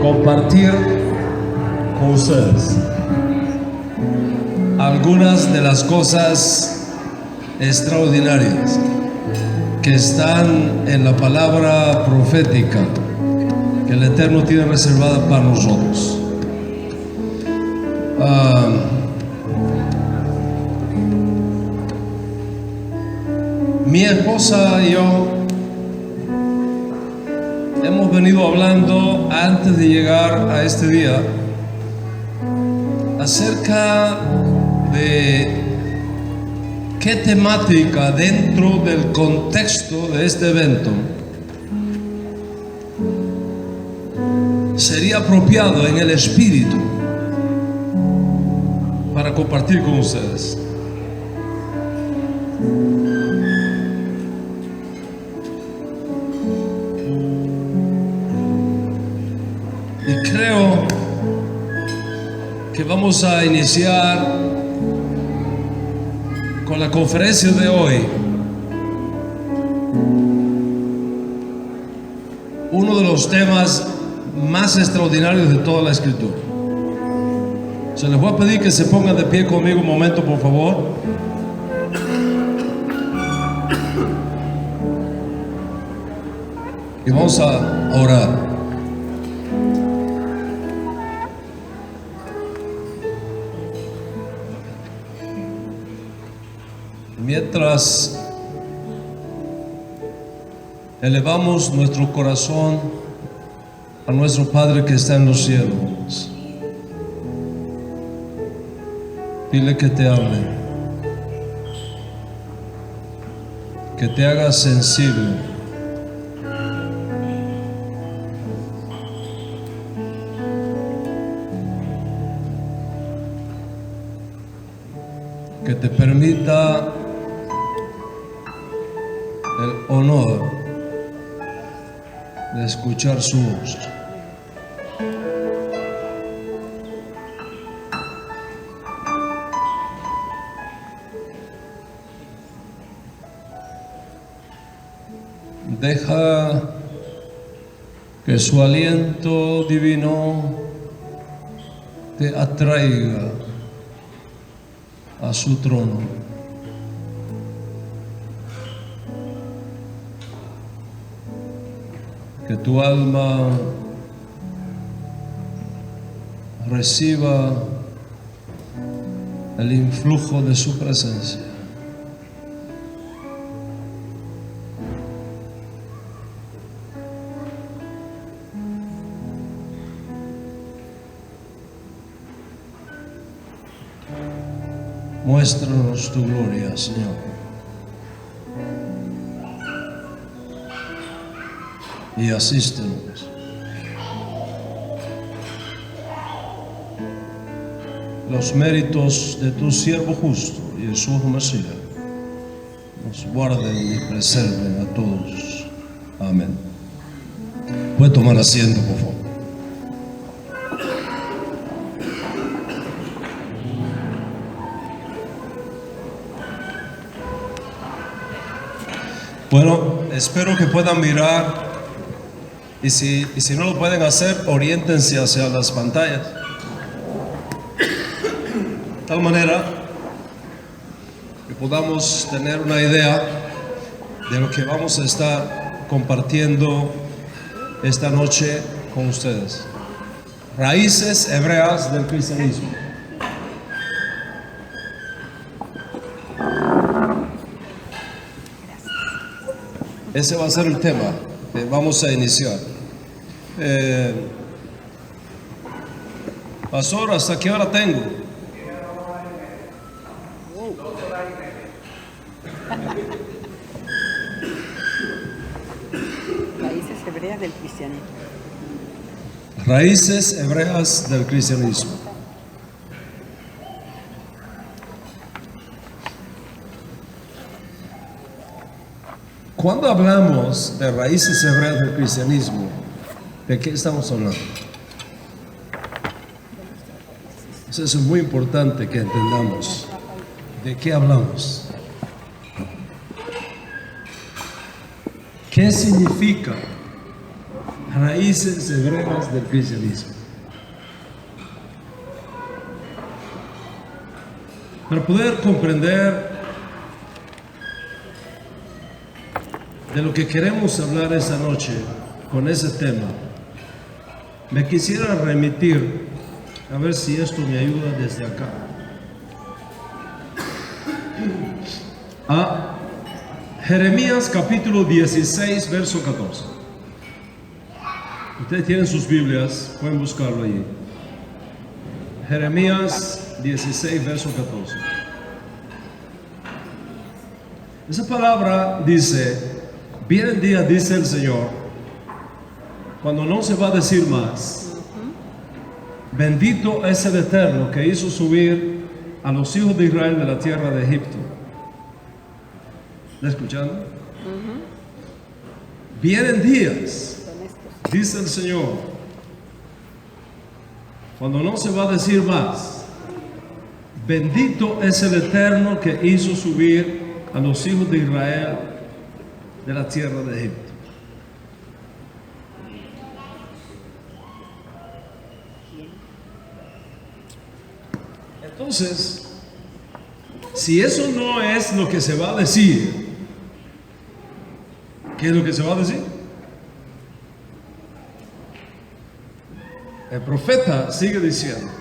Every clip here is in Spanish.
compartir con ustedes algunas de las cosas extraordinarias que están en la palabra profética que el Eterno tiene reservada para nosotros. Mi esposa y yo hemos venido hablando antes de llegar a este día acerca de qué temática dentro del contexto de este evento sería apropiado en el espíritu para compartir con ustedes. Y creo que vamos a iniciar con la conferencia de hoy uno de los temas más extraordinarios de toda la Escritura. Se les voy a pedir que se pongan de pie conmigo un momento, por favor. Y vamos a orar. Mientras elevamos nuestro corazón a nuestro Padre que está en los cielos, dile que te hable, que te haga sensible, que te permita el honor de escuchar su voz. Deja que su aliento divino te atraiga a su trono. Que tu alma reciba el influjo de su presencia. Muéstranos tu gloria, Señor. Y asístenos. Los méritos de tu siervo justo, Jesús Mesías, nos guarden y preserven a todos. Amén. Puede tomar asiento, por favor. Bueno, espero que puedan mirar. Y si no lo pueden hacer, oriéntense hacia las pantallas. De tal manera que podamos tener una idea de lo que vamos a estar compartiendo esta noche con ustedes. Raíces hebreas del cristianismo. Ese va a ser el tema que vamos a iniciar. Pastor, ¿hasta qué hora tengo? Raíces hebreas del cristianismo. Raíces hebreas del cristianismo. Cuando hablamos de raíces hebreas del cristianismo, ¿de qué estamos hablando? Eso es muy importante que entendamos de qué hablamos. ¿Qué significa raíces hebreas del cristianismo. Para poder comprender de lo que queremos hablar esta noche con ese tema, me quisiera remitir, a ver si esto me ayuda desde acá, a Jeremías capítulo 16, verso 14. Ustedes tienen sus Biblias, pueden buscarlo allí. Jeremías 16, verso 14. Esa palabra dice: vienen días, dice el Señor, cuando no se va a decir más: bendito es el Eterno que hizo subir a los hijos de Israel de la tierra de Egipto. ¿Está escuchando? Vienen días, dice el Señor, cuando no se va a decir más: bendito es el Eterno que hizo subir a los hijos de Israel de la tierra de Egipto. Entonces, si eso no es lo que se va a decir, ¿qué es lo que se va a decir? El profeta sigue diciendo: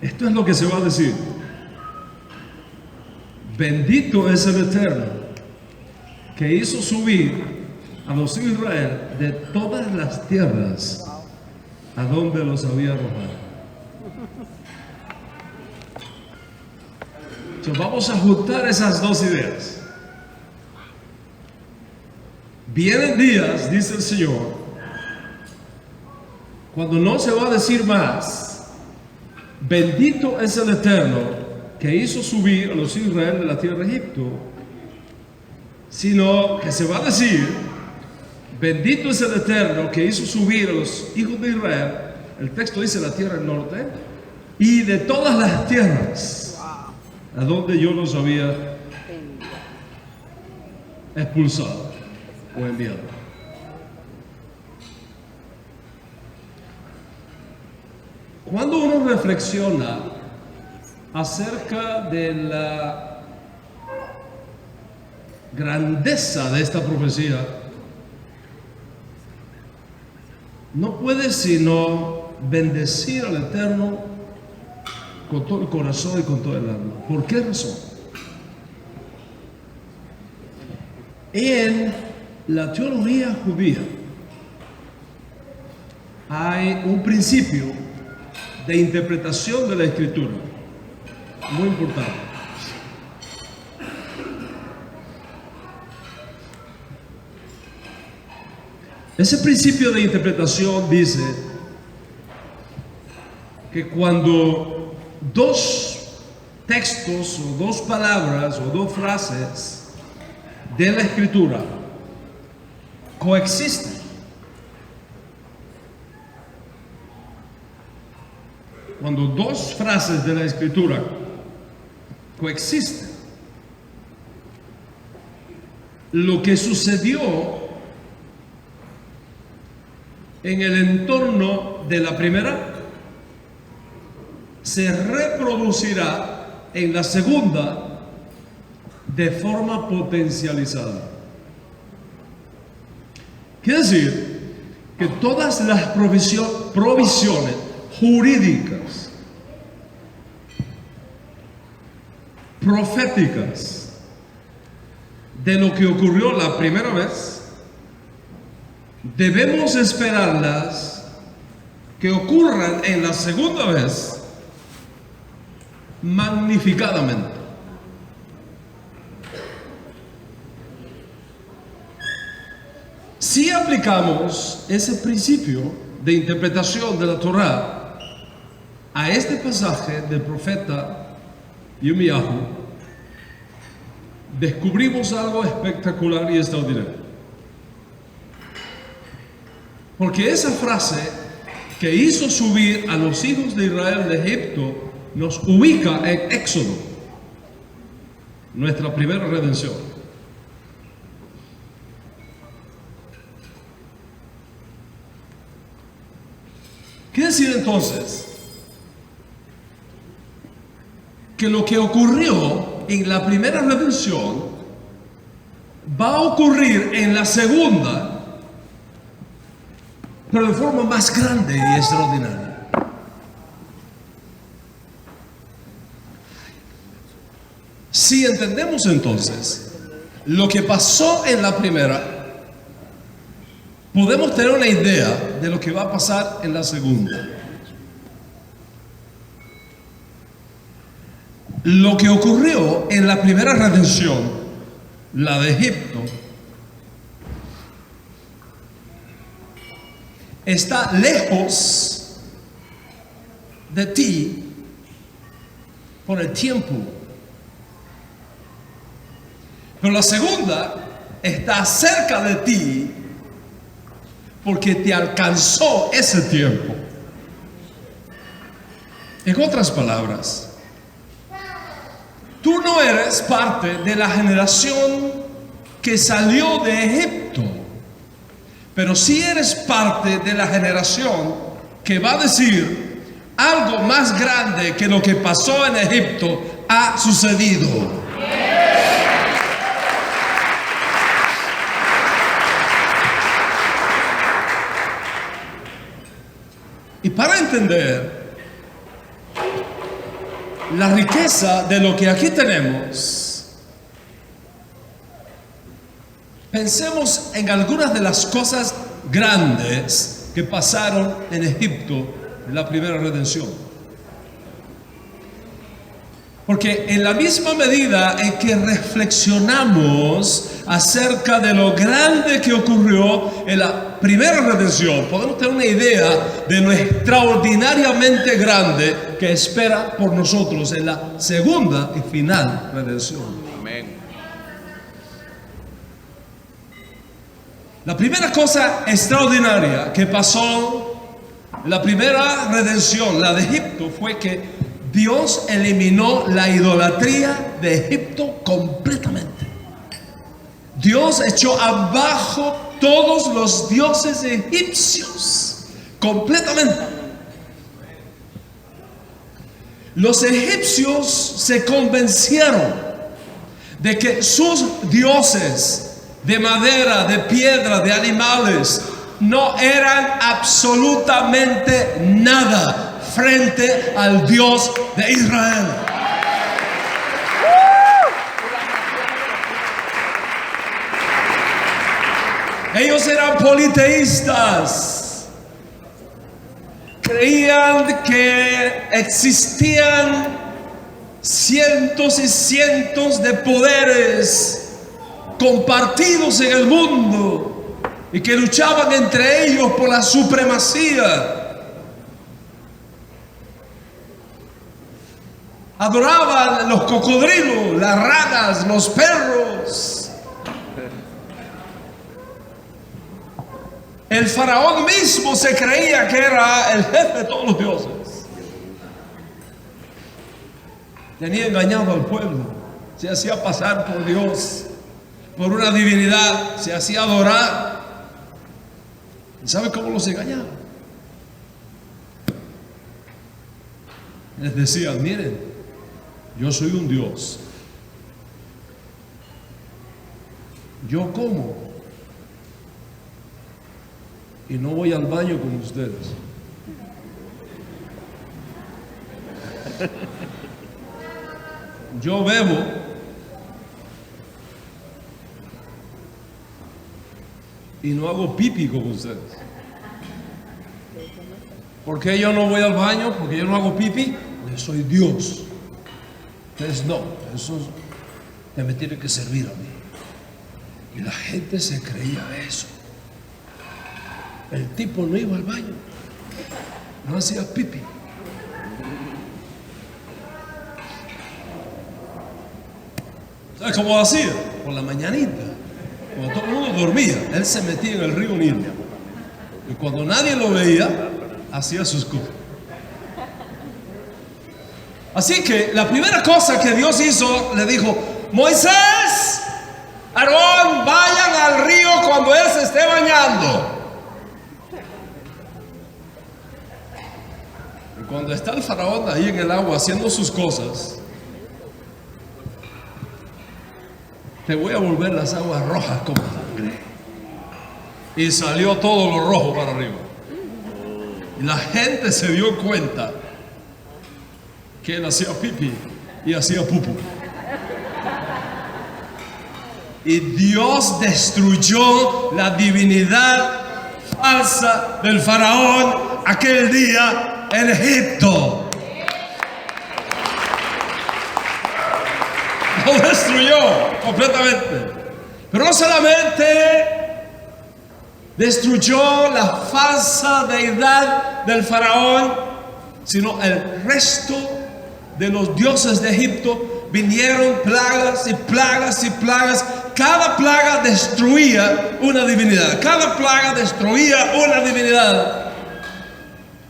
esto es lo que se va a decir: bendito es el Eterno que hizo subir a los hijos de Israel de todas las tierras a donde los había arrojado. Entonces vamos a juntar esas dos ideas. Vienen días, dice el Señor, cuando no se va a decir más: bendito es el Eterno que hizo subir a los hijos de Israel de la tierra de Egipto, sino que se va a decir: bendito es el Eterno que hizo subir a los hijos de Israel, el texto dice la tierra del norte, y de todas las tierras a donde yo los había expulsado o enviado. Cuando uno reflexiona acerca de la grandeza de esta profecía, no puede sino bendecir al Eterno con todo el corazón y con todo el alma. ¿Por qué razón? En la teología judía hay un principio de interpretación de la Escritura muy importante. Ese principio de interpretación dice que cuando dos textos o dos palabras o dos frases de la Escritura coexisten, cuando dos frases de la Escritura coexisten, lo que sucedió en el entorno de la primera se reproducirá en la segunda de forma potencializada. Quiere decir que todas las provisiones jurídicas, proféticas, de lo que ocurrió la primera vez, debemos esperarlas que ocurran en la segunda vez magnificadamente. Si aplicamos ese principio de interpretación de la Torá a este pasaje del profeta Yirmiyahu, descubrimos algo espectacular y extraordinario. Porque esa frase que hizo subir a los hijos de Israel de Egipto nos ubica en Éxodo, nuestra primera redención. Quiere decir entonces que lo que ocurrió en la primera redención va a ocurrir en la segunda, pero de forma más grande y extraordinaria. Si entendemos entonces lo que pasó en la primera, podemos tener una idea de lo que va a pasar en la segunda. Lo que ocurrió en la primera redención, la de Egipto, está lejos de ti por el tiempo. Pero la segunda está cerca de ti porque te alcanzó ese tiempo. En otras palabras, tú no eres parte de la generación que salió de Egipto, pero sí eres parte de la generación que va a decir: algo más grande que lo que pasó en Egipto ha sucedido. Y para entender la riqueza de lo que aquí tenemos, pensemos en algunas de las cosas grandes que pasaron en Egipto en la primera redención. Porque en la misma medida en que reflexionamos acerca de lo grande que ocurrió en la primera redención, podemos tener una idea de lo extraordinariamente grande que espera por nosotros en la segunda y final redención. Amén. La primera cosa extraordinaria que pasó en la primera redención, la de Egipto, fue que Dios eliminó la idolatría de Egipto completamente. Dios echó abajo todos los dioses egipcios completamente. Los egipcios se convencieron de que sus dioses de madera, de piedra, de animales no eran absolutamente nada frente al Dios de Israel. Ellos eran politeístas. Creían que existían cientos y cientos de poderes compartidos en el mundo y que luchaban entre ellos por la supremacía. Adoraban los cocodrilos, las ranas, los perros. El faraón mismo se creía que era el jefe de todos los dioses. Tenía engañado al pueblo. Se hacía pasar por Dios, por una divinidad. Se hacía adorar. ¿Y sabe cómo los engañaba? Les decía: miren, yo soy un Dios. Yo como y no voy al baño con ustedes. Yo bebo y no hago pipí con ustedes. ¿Por qué yo no voy al baño? Porque yo no hago pipí. Porque soy Dios. Ustedes no. Eso me tiene que servir a mí. Y la gente se creía eso. El tipo no iba al baño, no hacía pipí. ¿Sabes cómo hacía? Por la mañanita, cuando todo el mundo dormía, él se metía en el río Nilo. Y cuando nadie lo veía, hacía sus cosas. Así que la primera cosa que Dios hizo, le dijo: Moisés, Aarón, vayan al río cuando él se esté bañando. Y cuando está el faraón ahí en el agua haciendo sus cosas, te voy a volver las aguas rojas como sangre. Y salió todo lo rojo para arriba. Y la gente se dio cuenta que él hacía pipí y hacía pupu. Y Dios destruyó la divinidad falsa del faraón aquel día en Egipto. Lo destruyó completamente. Pero no solamente destruyó la falsa deidad del faraón, sino el resto de los dioses de Egipto. Vinieron plagas y plagas y plagas. Cada plaga destruía una divinidad. Cada plaga destruía una divinidad.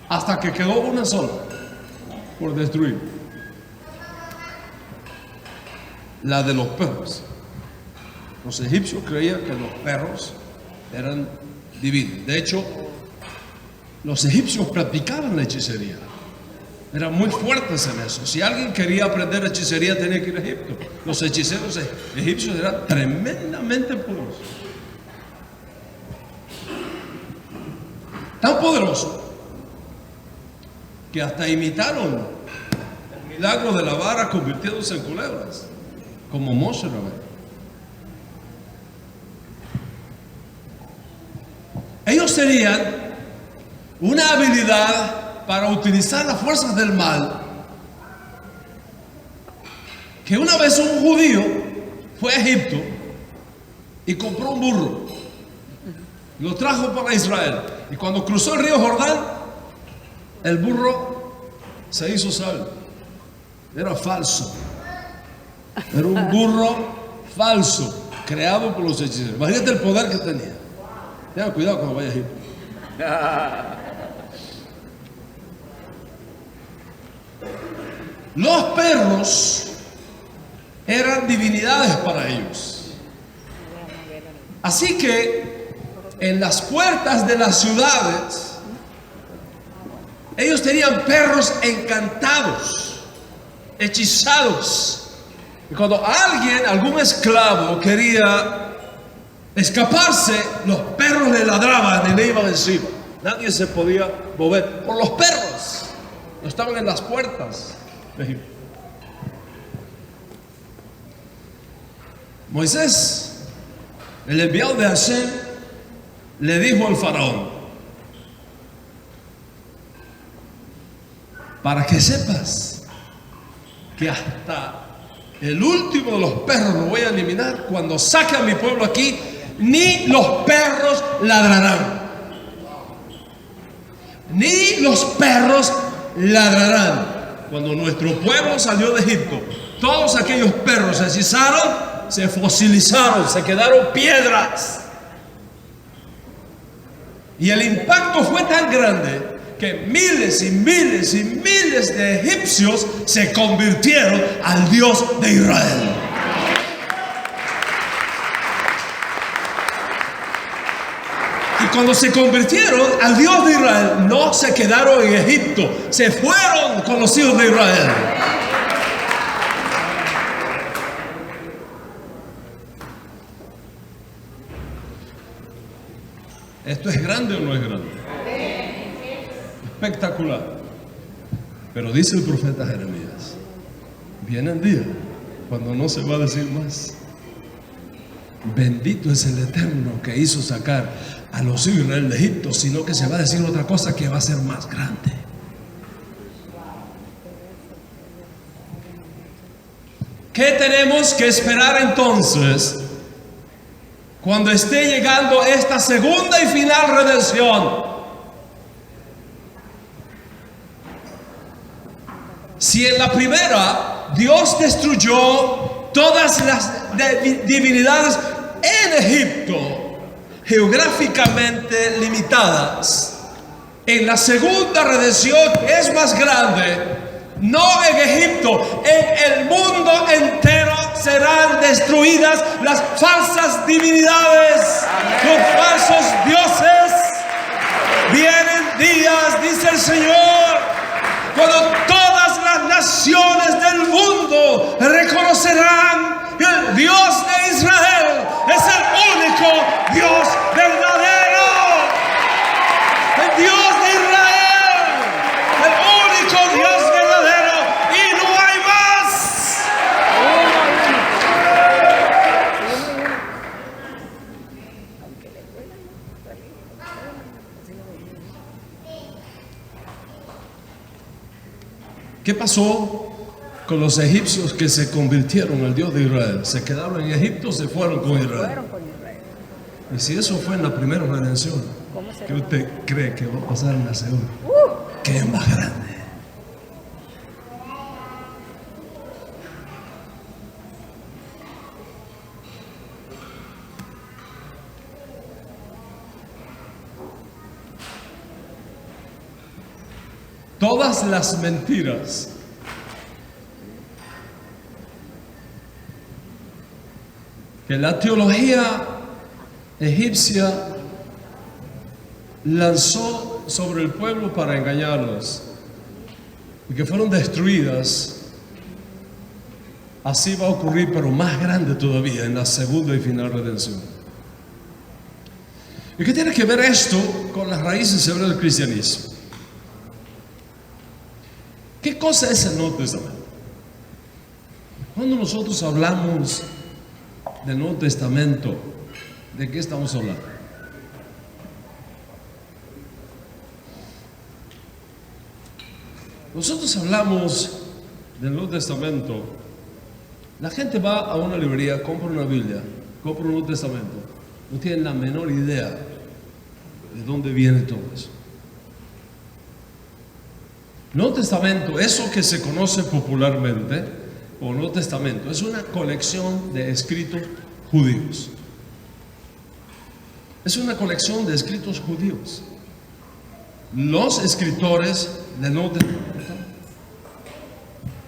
Hasta que quedó una sola por destruir. La de los perros. Los egipcios creían que los perros eran divinos. De hecho, los egipcios practicaban la hechicería. Eran muy fuertes en eso. Si alguien quería aprender hechicería, tenía que ir a Egipto. Los hechiceros egipcios eran tremendamente poderosos. Tan poderosos que hasta imitaron el milagro de la vara convirtiéndose en culebras, como Moshe Rabbeinu. Ellos tenían una habilidad para utilizar las fuerzas del mal, que una vez un judío fue a Egipto y compró un burro, lo trajo para Israel, y cuando cruzó el río Jordán, el burro se hizo sabio. Era falso, era un burro falso, creado por los hechiceros. Imagínate el poder que tenía. Tengan cuidado cuando vaya a Egipto. Los perros eran divinidades para ellos. Así que en las puertas de las ciudades ellos tenían perros encantados, hechizados. Y cuando algún esclavo quería escaparse, los perros le ladraban y le iban encima. Nadie se podía mover por los perros. No estaban en las puertas de Egipto. Moisés, el enviado de Hashem, le dijo al faraón: para que sepas que hasta el último de los perros lo voy a eliminar. Cuando saque a mi pueblo aquí, ni los perros ladrarán. Ni los perros ladrarán. Cuando nuestro pueblo salió de Egipto, todos aquellos perros se hechizaron, se fosilizaron, se quedaron piedras. Y el impacto fue tan grande que miles y miles y miles de egipcios se convirtieron al Dios de Israel. Y cuando se convirtieron al Dios de Israel, no se quedaron en Egipto, se fueron con los hijos de Israel. ¿Esto es grande o no es grande? Espectacular. Pero dice el profeta Jeremías: viene el día cuando no se va a decir más: bendito es el Eterno que hizo sacar a los hijos de Israel de Egipto, sino que se va a decir otra cosa que va a ser más grande. ¿Qué tenemos que esperar entonces cuando esté llegando esta segunda y final redención? Si en la primera Dios destruyó todas las divinidades en Egipto, geográficamente limitadas, en la segunda redención, que es más grande, no en Egipto, en el mundo entero serán destruidas las falsas divinidades, los falsos dioses. Vienen días, dice el Señor, ¿Qué pasó con los egipcios que se convirtieron al Dios de Israel? ¿Se quedaron en Egipto o se fueron con Israel? Fueron con Israel. Y si eso fue en la primera redención, ¿Cómo será? ¿qué usted cree que va a pasar en la segunda? ¿Qué es más grande? Todas las mentiras que la teología egipcia lanzó sobre el pueblo para engañarlos y que fueron destruidas, así va a ocurrir, pero más grande todavía en la segunda y final redención. ¿Y qué tiene que ver esto con las raíces hebreas del cristianismo? ¿Qué cosa es el Nuevo Testamento? Cuando nosotros hablamos del Nuevo Testamento, ¿de qué estamos hablando? Nosotros hablamos del Nuevo Testamento. La gente va a una librería, compra una Biblia, compra un Nuevo Testamento. No tienen la menor idea de dónde viene todo eso. Nuevo Testamento, eso que se conoce popularmente como Nuevo Testamento, es una colección de escritos judíos. Es una colección de escritos judíos. Los escritores del Nuevo Testamento,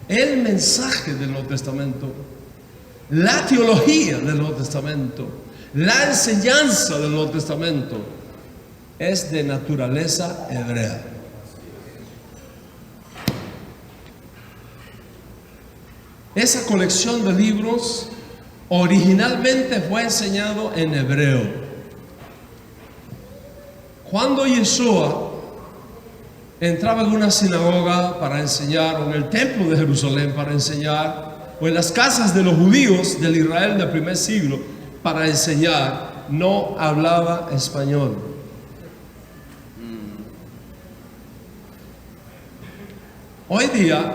el mensaje del Nuevo Testamento, la teología del Nuevo Testamento, la enseñanza del Nuevo Testamento es de naturaleza hebrea. Esa colección de libros originalmente fue enseñado en hebreo. Cuando Yeshua entraba en una sinagoga para enseñar, o en el templo de Jerusalén para enseñar, o en las casas de los judíos del Israel del primer siglo para enseñar, no hablaba español. Hoy día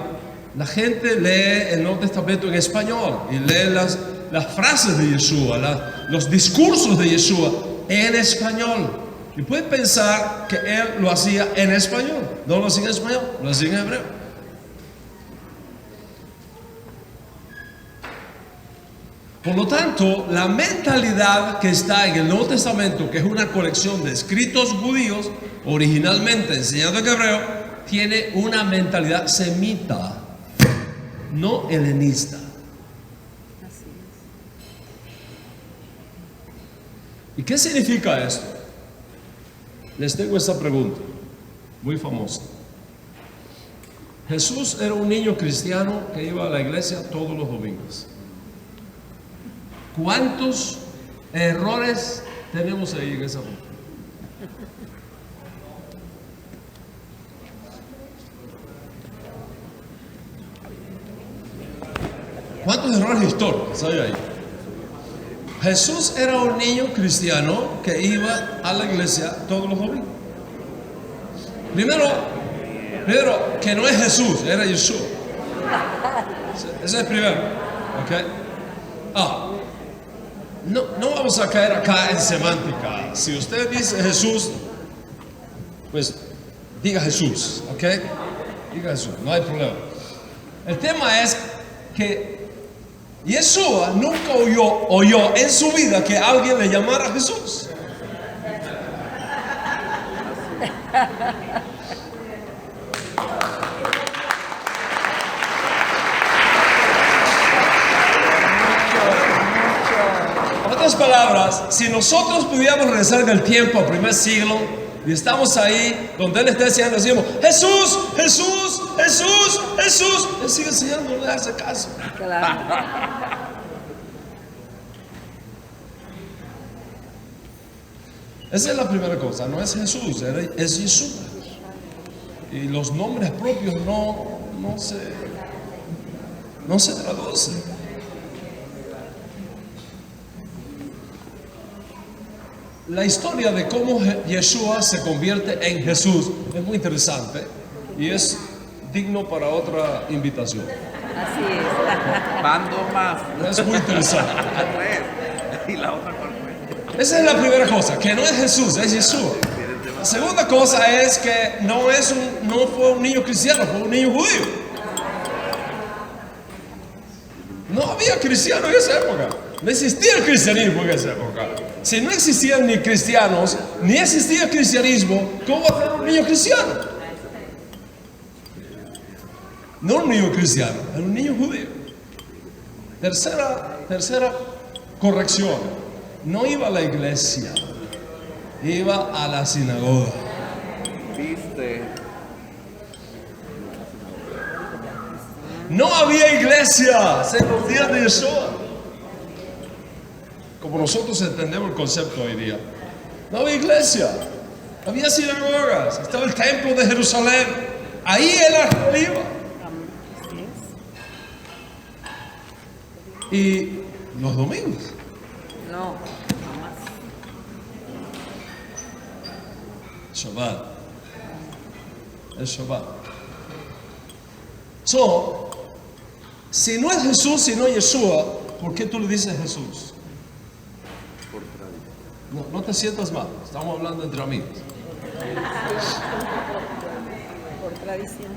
la gente lee el Nuevo Testamento en español y lee las frases de Yeshua, los discursos de Yeshua en español. Y puede pensar que él lo hacía en español. No lo hacía en español, lo hacía en hebreo. Por lo tanto, la mentalidad que está en el Nuevo Testamento, que es una colección de escritos judíos, originalmente enseñado en hebreo, tiene una mentalidad semita, no helenista. Así ¿Y qué significa esto? Les tengo esta pregunta, muy famosa. Jesús era un niño cristiano que iba a la iglesia todos los domingos. ¿Cuántos errores tenemos ahí en esa foto? ¿Cuántos errores históricos hay ahí? Jesús era un niño cristiano que iba a la iglesia todos los domingos. Primero, que no es Jesús, era Yeshua. Ese es primero. ¿Okay? No vamos a caer acá en semántica. Si usted dice Jesús, pues diga Jesús, ¿ok? Diga Jesús, no hay problema. El tema es que Yeshua nunca oyó en su vida que alguien le llamara Jesús. En otras palabras, si nosotros pudiéramos regresar en el tiempo al primer siglo y estamos ahí donde Él está enseñando, decimos Jesús, Jesús, Jesús, Jesús, Él sigue enseñando, no le hace caso. Claro. Esa es la primera cosa, no es Jesús, es Yeshua. Y los nombres propios no se traducen. La historia de cómo Yeshua se convierte en Jesús es muy interesante y es digno para otra invitación. Así es. Van dos más. Es muy interesante. Tres. ¿Y la otra cuál fue? Esa es la primera cosa, que no es Jesús, es Yeshua. La segunda cosa es que no fue un niño cristiano, fue un niño judío. No había cristiano en esa época. No existía el cristianismo en esa época. Si no existían ni cristianos, ni existía el cristianismo, ¿cómo va a ser un niño cristiano? No un niño cristiano, era un niño judío. Tercera corrección. No iba a la iglesia, iba a la sinagoga. Viste. No había iglesias en los días de Yeshua, como nosotros entendemos el concepto hoy día. No había iglesia, había sinagogas, estaba el templo de Jerusalén, ahí él iba. Así es. Y los domingos, No, jamás. Shabbat, el Shabbat. So, si no es Jesús, si no es Yeshua, ¿por qué tú le dices Jesús? Por tradición. No te sientas mal, estamos hablando entre amigos. Por tradición.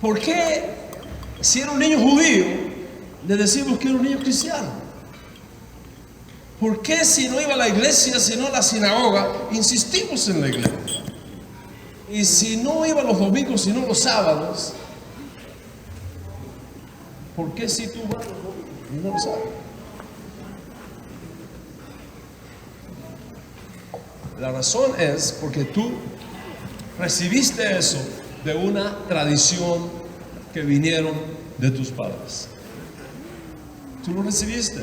¿Por qué, si era un niño judío, le decimos que era un niño cristiano? ¿Por qué, si no iba a la iglesia, si no a la sinagoga, insistimos en la iglesia? Y si no iba los domingos, si no los sábados, ¿por qué si tú vas los domingos y no los sábados? La razón es porque tú recibiste eso de una tradición que vinieron de tus padres. Tú lo recibiste.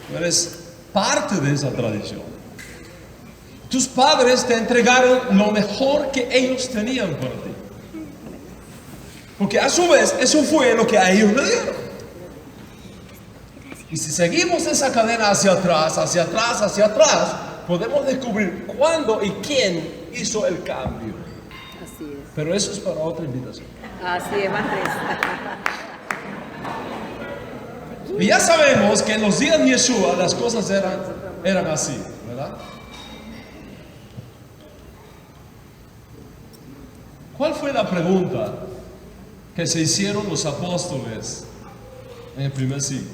Tú eres parte de esa tradición. Tus padres te entregaron lo mejor que ellos tenían para ti. Porque a su vez eso fue lo que a ellos le dieron. Y si seguimos esa cadena hacia atrás, hacia atrás, hacia atrás, podemos descubrir cuándo y quién hizo el cambio. Así es. Pero eso es para otra invitación. Así es, Andrés. Y ya sabemos que en los días de Yeshua las cosas eran así, ¿verdad? ¿Cuál fue la pregunta que se hicieron los apóstoles en el primer siglo?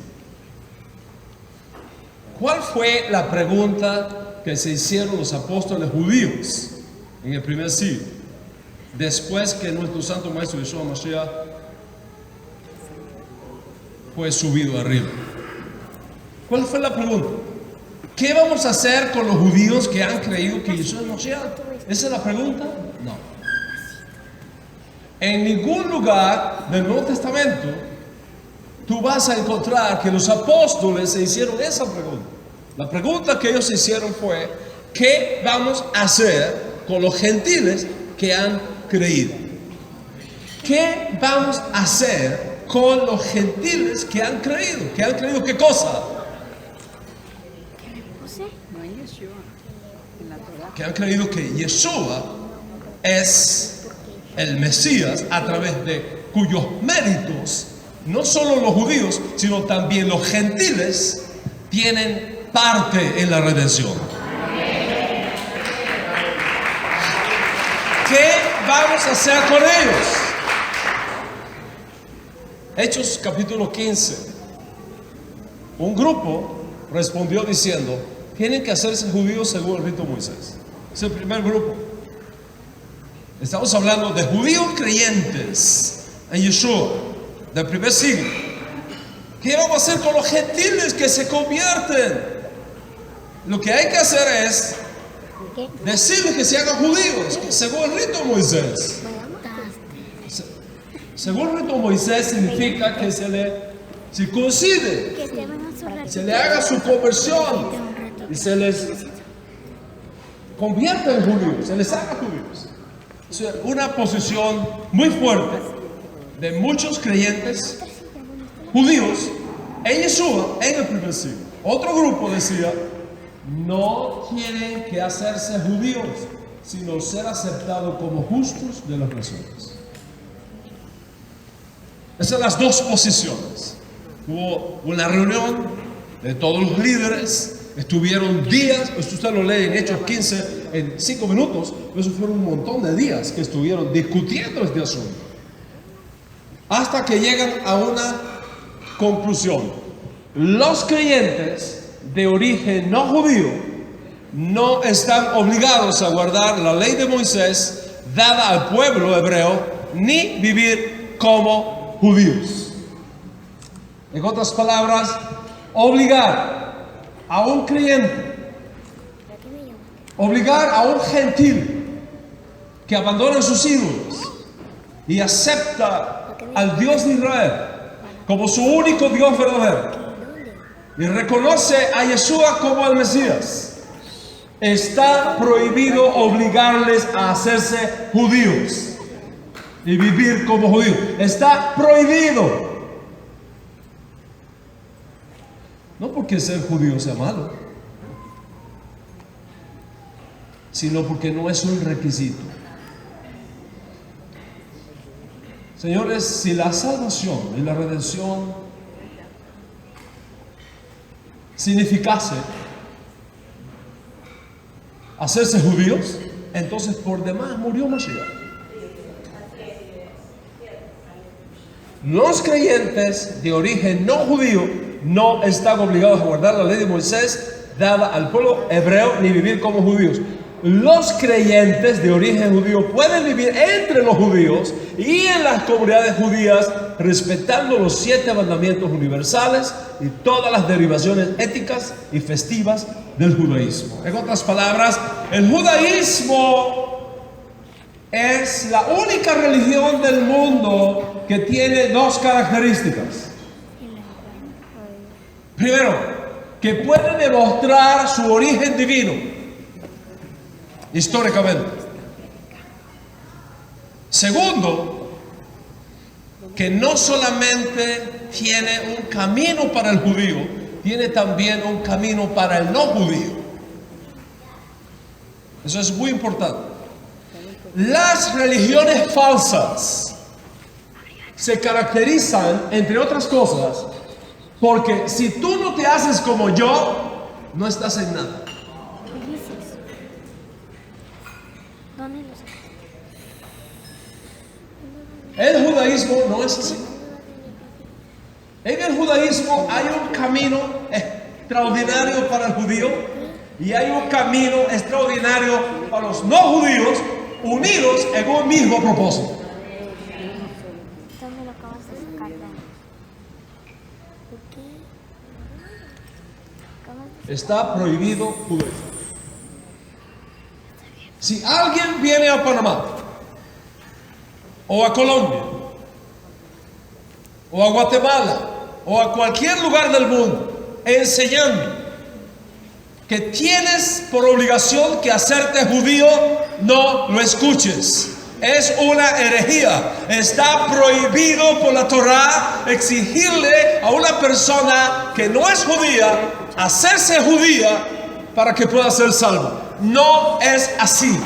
¿Cuál fue la pregunta que se hicieron los apóstoles judíos en el primer siglo? Después que nuestro santo maestro Yeshua Mashiach fue subido arriba. ¿Cuál fue la pregunta? ¿Qué vamos a hacer con los judíos que han creído que Yeshua es Mashiach? ¿Esa es la pregunta? No. En ningún lugar del Nuevo Testamento tú vas a encontrar que los apóstoles se hicieron esa pregunta. La pregunta que ellos se hicieron fue: ¿qué vamos a hacer con los gentiles que han creído? ¿Qué vamos a hacer con los gentiles que han creído? ¿Que han creído qué cosa? No hay Yeshua en la Torah. Que han creído que Yeshua es el Mesías, a través de cuyos méritos no solo los judíos, sino también los gentiles tienen parte en la redención. ¿Qué vamos a hacer con ellos? Hechos capítulo 15. Un grupo respondió diciendo: tienen que hacerse judíos según el rito de Moisés. Es el primer grupo. Estamos hablando de judíos creyentes en Yeshua del primer siglo. ¿Qué vamos a hacer con los gentiles que se convierten? Lo que hay que hacer es decirles que se hagan judíos, que según el rito de Moisés. Según el rito de Moisés significa que se le circuncide, se le haga su conversión y se les convierta en judíos, se les haga judíos. Es una posición muy fuerte de muchos creyentes judíos en Yeshua en el primer siglo. Otro grupo decía: no tienen que hacerse judíos, sino ser aceptados como justos de las naciones. Esas son las dos posiciones. Hubo una reunión de todos los líderes, estuvieron días, usted lo lee en Hechos 15 en 5 minutos, eso fueron un montón de días que estuvieron discutiendo este asunto, hasta que llegan a una conclusión. Los creyentes de origen no judío no están obligados a guardar la ley de Moisés dada al pueblo hebreo, ni vivir como judíos. En otras palabras, obligar a un creyente, obligar a un gentil que abandona sus ídolos y acepta al Dios de Israel como su único Dios verdadero y reconoce a Yeshua como el Mesías, está prohibido obligarles a hacerse judíos y vivir como judíos. Está prohibido. No porque ser judío sea malo, sino porque no es un requisito. Señores, si la salvación y la redención significase hacerse judíos, entonces por demás murió Mashiach. Los creyentes de origen no judío no están obligados a guardar la ley de Moisés dada al pueblo hebreo ni vivir como judíos. Los creyentes de origen judío pueden vivir entre los judíos y en las comunidades judías respetando los 7 mandamientos universales y todas las derivaciones éticas y festivas del judaísmo. En otras palabras, el judaísmo es la única religión del mundo que tiene 2 características. Primero, que puede demostrar su origen divino históricamente. Segundo, que no solamente tiene un camino para el judío, tiene también un camino para el no judío. Eso es muy importante. Las religiones falsas se caracterizan, entre otras cosas, porque si tú no te haces como yo, no estás en nada. El judaísmo no es así. En el judaísmo hay un camino extraordinario para el judío y hay un camino extraordinario para los no judíos, unidos en un mismo propósito. Está prohibido judaísmo. Si alguien viene a Panamá o a Colombia o a Guatemala o a cualquier lugar del mundo enseñando que tienes por obligación que hacerte judío, no lo escuches. Es una herejía. Está prohibido por la Torá exigirle a una persona que no es judía hacerse judía para que pueda ser salvo. No es así.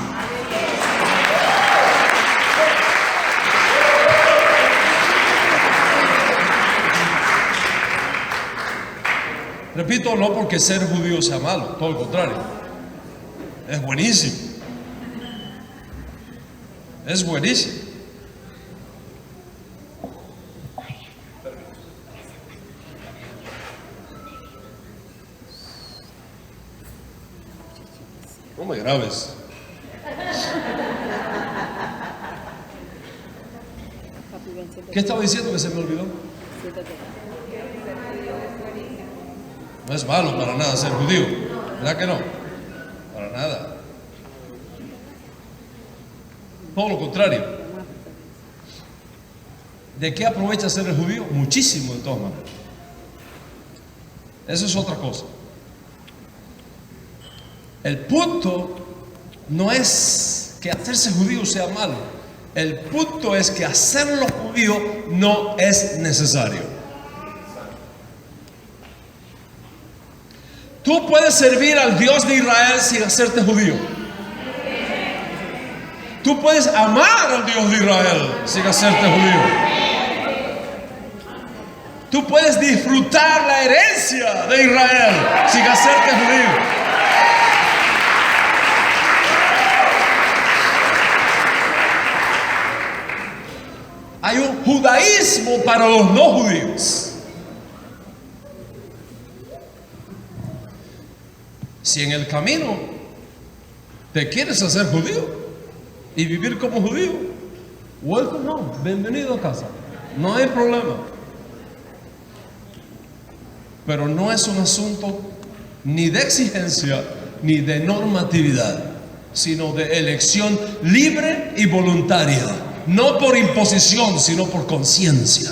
Repito, no porque ser judío sea malo, todo lo contrario. Es buenísimo. Es buenísimo. No me grabes. ¿Qué estaba diciendo que se me olvidó? No es malo para nada ser judío, ¿verdad que no? Para nada. Todo lo contrario. ¿De qué aprovecha ser el judío? Muchísimo, de todas maneras. Eso es otra cosa. El punto no es que hacerse judío sea malo. El punto es que hacerlo judío no es necesario. Tú puedes servir al Dios de Israel sin hacerte judío. Tú puedes amar al Dios de Israel sin hacerte judío. tú puedes disfrutar la herencia de Israel sin hacerte judío. Hay un judaísmo para los no judíos. Si en el camino te quieres hacer judío y vivir como judío, welcome home, bienvenido a casa, no hay problema. Pero no es un asunto ni de exigencia ni de normatividad, sino de elección libre y voluntaria, no por imposición, sino por conciencia.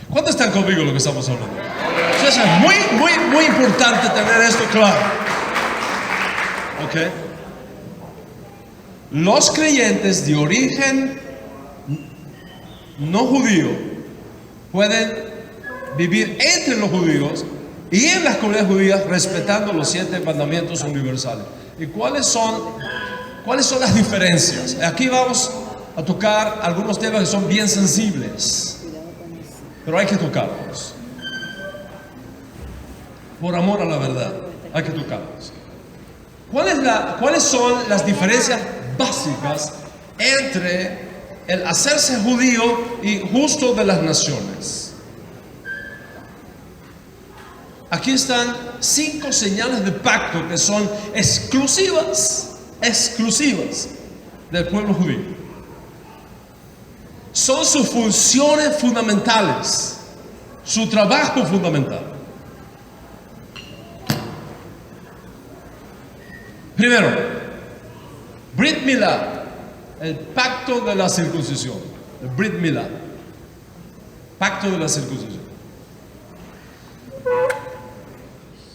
¿Cuántos están conmigo en lo que estamos hablando? Entonces es muy importante tener esto claro. ¿Ok? Los creyentes de origen no judío pueden vivir entre los judíos y en las comunidades judías respetando los 7 mandamientos universales. ¿Y cuáles son las diferencias? Aquí vamos a tocar algunos temas que son bien sensibles, pero hay que tocarlos. Por amor a la verdad, hay que tocarlos. ¿Cuáles son las diferencias básicas entre el hacerse judío y justo de las naciones? Aquí están 5 señales de pacto que son exclusivas del pueblo judío. Son sus funciones fundamentales, su trabajo fundamental. Primero, Brit Milá, el pacto de la circuncisión. El Brit Milá, pacto de la circuncisión.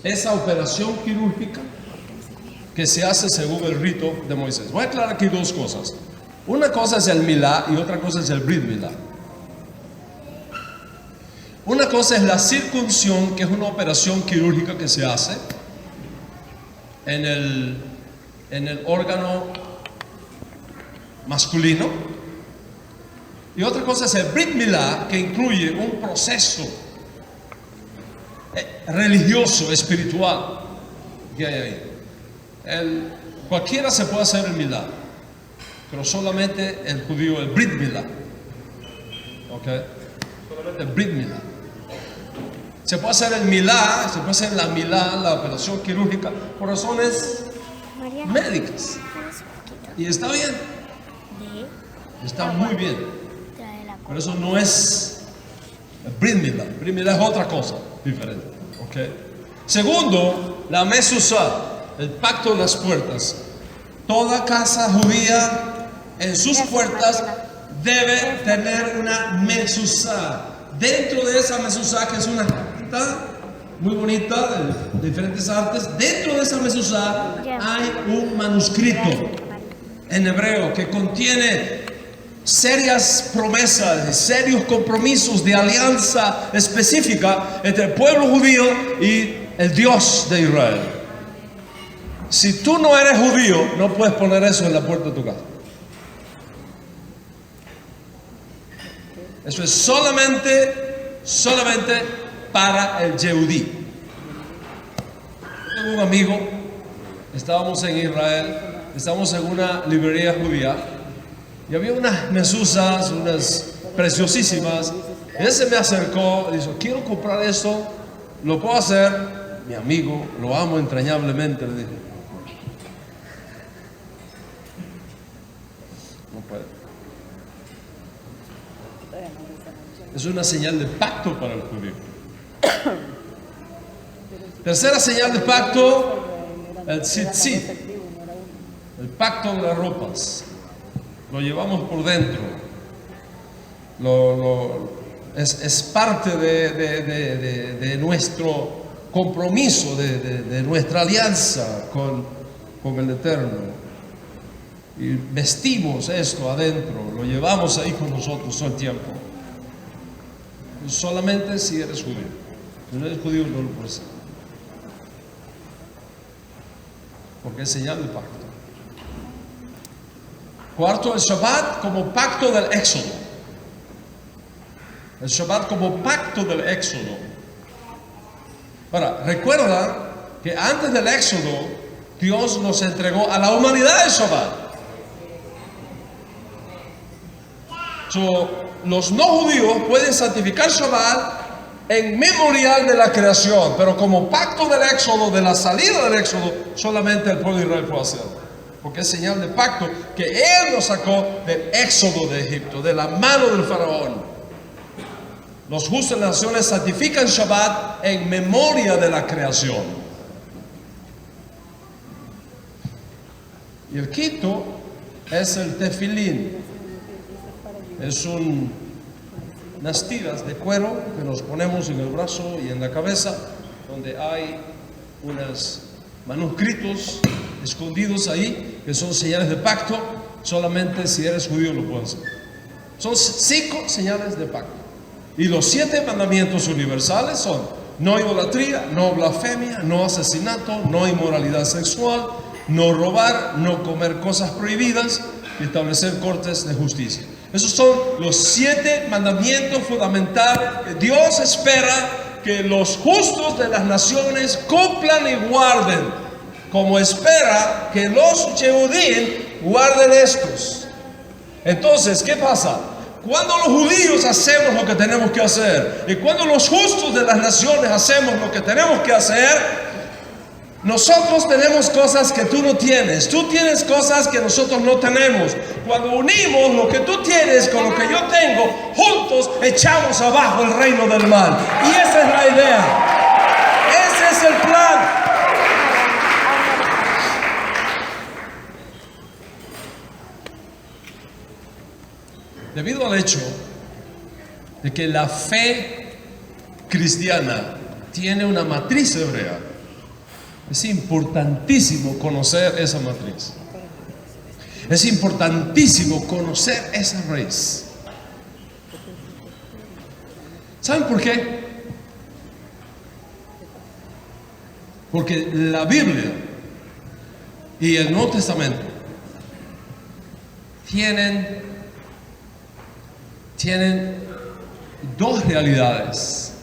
Esa operación quirúrgica que se hace según el rito de Moisés. Voy a aclarar aquí 2 cosas. Una cosa es el Milá y otra cosa es el Brit Milá. Una cosa es la circuncisión, que es una operación quirúrgica que se hace en el órgano masculino, y otra cosa es el Brit Milá, que incluye un proceso religioso, espiritual que hay ahí. Cualquiera se puede hacer el Milá, pero solamente el judío, el Brit Milá. ¿Ok? Solamente el Brit Milá. Se puede hacer el Milá, se puede hacer la Milá, la operación quirúrgica, por razones médicas. Y está bien. Está muy bien. Pero eso no es el Brit Milá. El Brit Milá es otra cosa diferente. ¿Okay? Segundo, la Mezuzá, el pacto de las puertas. Toda casa judía en sus puertas debe tener una Mezuzá. Dentro de esa Mezuzá, que es una carta muy bonita de diferentes artes, dentro de esa Mezuzá hay un manuscrito en hebreo que contiene serias promesas, serios compromisos de alianza específica entre el pueblo judío y el Dios de Israel. Si tú no eres judío, no puedes poner eso en la puerta de tu casa. Eso es solamente para el Yehudí. Tengo un amigo, estábamos en Israel, estábamos en una librería judía y había unas mezuzas, unas preciosísimas. Y él se me acercó y dijo: quiero comprar esto, ¿lo puedo hacer? Mi amigo, lo amo entrañablemente, le dije: no puede. Es una señal de pacto para el judío. Tercera señal de pacto, el tzitzit, el pacto de las ropas. Lo llevamos por dentro. Es parte de nuestro compromiso, de nuestra alianza con el Eterno. Y vestimos esto adentro, lo llevamos ahí con nosotros todo el tiempo. Solamente si eres judío. Si no eres judío, no lo puedes hacer, porque es señal de pacto. Cuarto, el Shabbat como pacto del Éxodo. El Shabbat como pacto del Éxodo. Ahora, recuerda que antes del Éxodo, Dios nos entregó a la humanidad el Shabbat. Los no judíos pueden santificar Shabbat en memorial de la creación, pero como pacto del Éxodo, de la salida del Éxodo, solamente el pueblo de Israel puede hacerlo. Porque es señal de pacto que Él nos sacó del Éxodo de Egipto, de la mano del faraón. Los justos de las naciones santifican Shabbat en memoria de la creación. Y el quinto es el tefilín. Es unas tiras de cuero que nos ponemos en el brazo y en la cabeza, donde hay unos manuscritos escondidos ahí, que son señales de pacto. Solamente si eres judío lo puedes hacer. Son 5 señales de pacto. Y los 7 mandamientos universales son: no idolatría, no blasfemia, no asesinato, no inmoralidad sexual, no robar, no comer cosas prohibidas y establecer cortes de justicia. Esos son los 7 mandamientos fundamentales que Dios espera que los justos de las naciones cumplan y guarden, como espera que los Yehudim guarden estos. Entonces, ¿qué pasa? Cuando los judíos hacemos lo que tenemos que hacer, y cuando los justos de las naciones hacemos lo que tenemos que hacer, nosotros tenemos cosas que tú no tienes. Tú tienes cosas que nosotros no tenemos. Cuando unimos lo que tú tienes con lo que yo tengo, juntos echamos abajo el reino del mal. Y esa es la idea. Ese es el plan. Debido al hecho de que la fe cristiana tiene una matriz hebrea, es importantísimo conocer esa matriz. Es importantísimo conocer esa raíz. ¿Saben por qué? Porque la Biblia y el Nuevo Testamento tienen 2 realidades.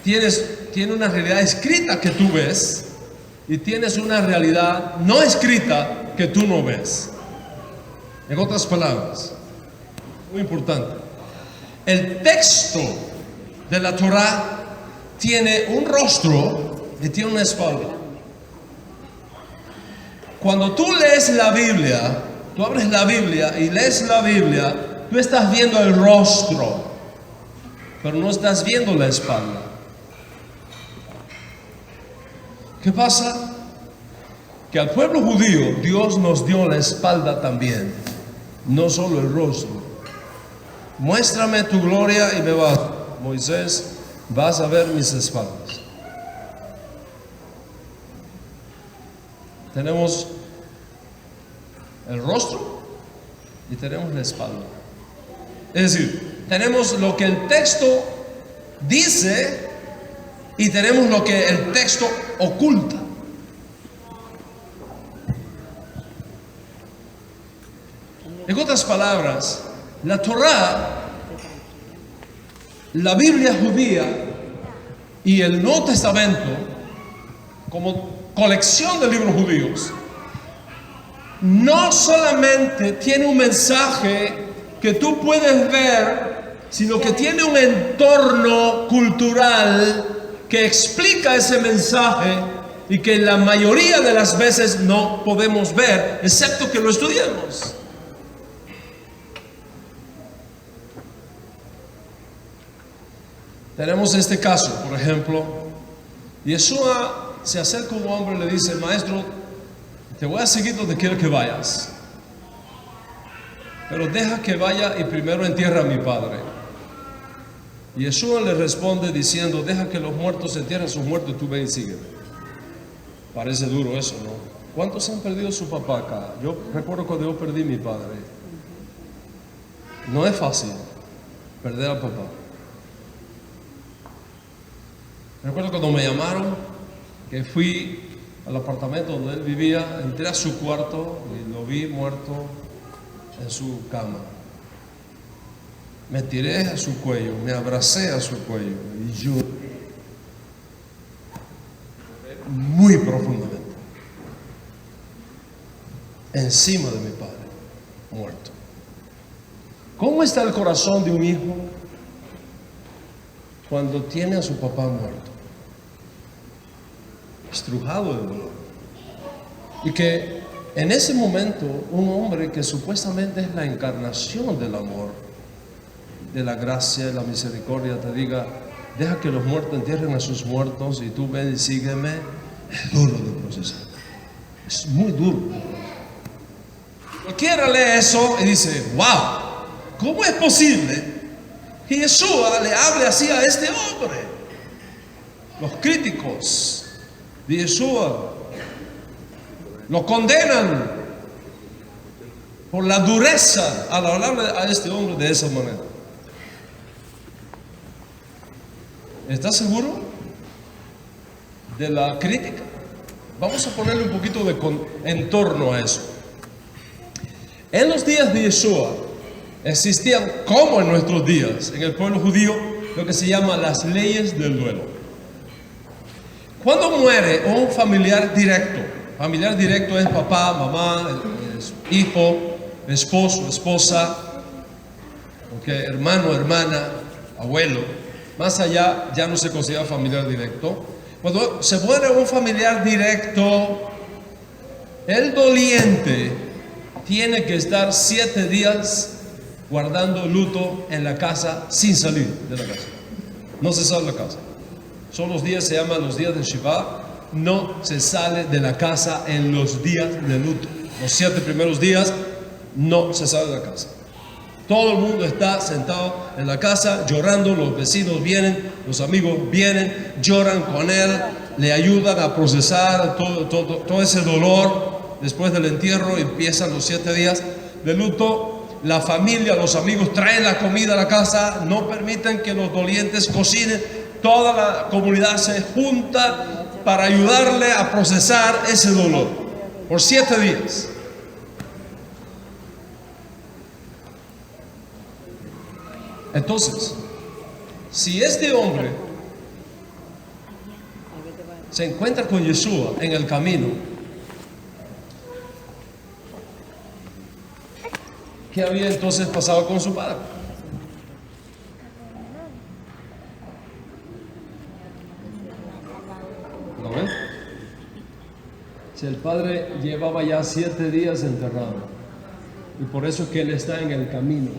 Tiene una realidad escrita que tú ves, y tienes una realidad no escrita que tú no ves. En otras palabras, muy importante, el texto de la Torah tiene un rostro y tiene una espalda. Cuando tú lees la Biblia, tú abres la Biblia y lees la Biblia, tú estás viendo el rostro, pero no estás viendo la espalda. ¿Qué pasa? Que al pueblo judío Dios nos dio la espalda también, no solo el rostro. Muéstrame tu gloria y me vas, Moisés, vas a ver mis espaldas. Tenemos el rostro y tenemos la espalda. Es decir, tenemos lo que el texto dice y tenemos lo que el texto oculta. En otras palabras, la Torah, la Biblia judía y el Nuevo Testamento, como colección de libros judíos, no solamente tiene un mensaje que tú puedes ver, sino que tiene un entorno cultural que explica ese mensaje y que la mayoría de las veces no podemos ver, excepto que lo estudiemos. Tenemos este caso, por ejemplo, Yeshua se acerca a un hombre y le dice: maestro, te voy a seguir donde quiero que vayas, pero deja que vaya y primero entierra a mi padre. Y Yeshua le responde diciendo: deja que los muertos entierren a sus muertos, tú ven y sígueme. Parece duro eso, ¿no? ¿Cuántos han perdido su papá acá? Yo recuerdo cuando yo perdí a mi padre. No es fácil perder al papá. Recuerdo cuando me llamaron, que fui al apartamento donde él vivía, entré a su cuarto y lo vi muerto en su cama. me tiré a su cuello, me abracé a su cuello y lloré muy profundamente encima de mi padre muerto. ¿Cómo está el corazón de un hijo cuando tiene a su papá muerto? Estrujado de dolor. Y que en ese momento un hombre que supuestamente es la encarnación del amor, de la gracia, de la misericordia, te diga: deja que los muertos entierren a sus muertos y tú ven y sígueme, es duro de procesar. Es muy duro. Cualquiera lee eso y dice: wow, ¿cómo es posible que Yeshua le hable así a este hombre? Los críticos de Yeshua lo condenan por la dureza al hablarle a este hombre de esa manera. ¿Estás seguro de la crítica? Vamos a ponerle un poquito de entorno a eso. En los días de Yeshua existían, como en nuestros días, en el pueblo judío, lo que se llama las leyes del duelo. Cuando muere un familiar directo es papá, mamá, hijo, esposo, esposa, hermano, hermana, abuelo. Más allá ya no se considera familiar directo. Cuando se muere un familiar directo, el doliente tiene que estar 7 días guardando luto en la casa sin salir de la casa. No se sale de la casa. Son los días, se llaman los días de Shiva. No se sale de la casa en los días de luto. Los 7 primeros días no se sale de la casa. Todo el mundo está sentado en la casa llorando, los vecinos vienen, los amigos vienen, lloran con él, le ayudan a procesar todo ese dolor. Después del entierro empiezan los 7 días de luto. La familia, los amigos traen la comida a la casa, no permiten que los dolientes cocinen. Toda la comunidad se junta para ayudarle a procesar ese dolor por 7 días. Entonces, si este hombre se encuentra con Yeshua en el camino, ¿qué había entonces pasado con su padre? ¿Lo ven? Si el padre llevaba ya 7 días enterrado, y por eso es que él está en el camino.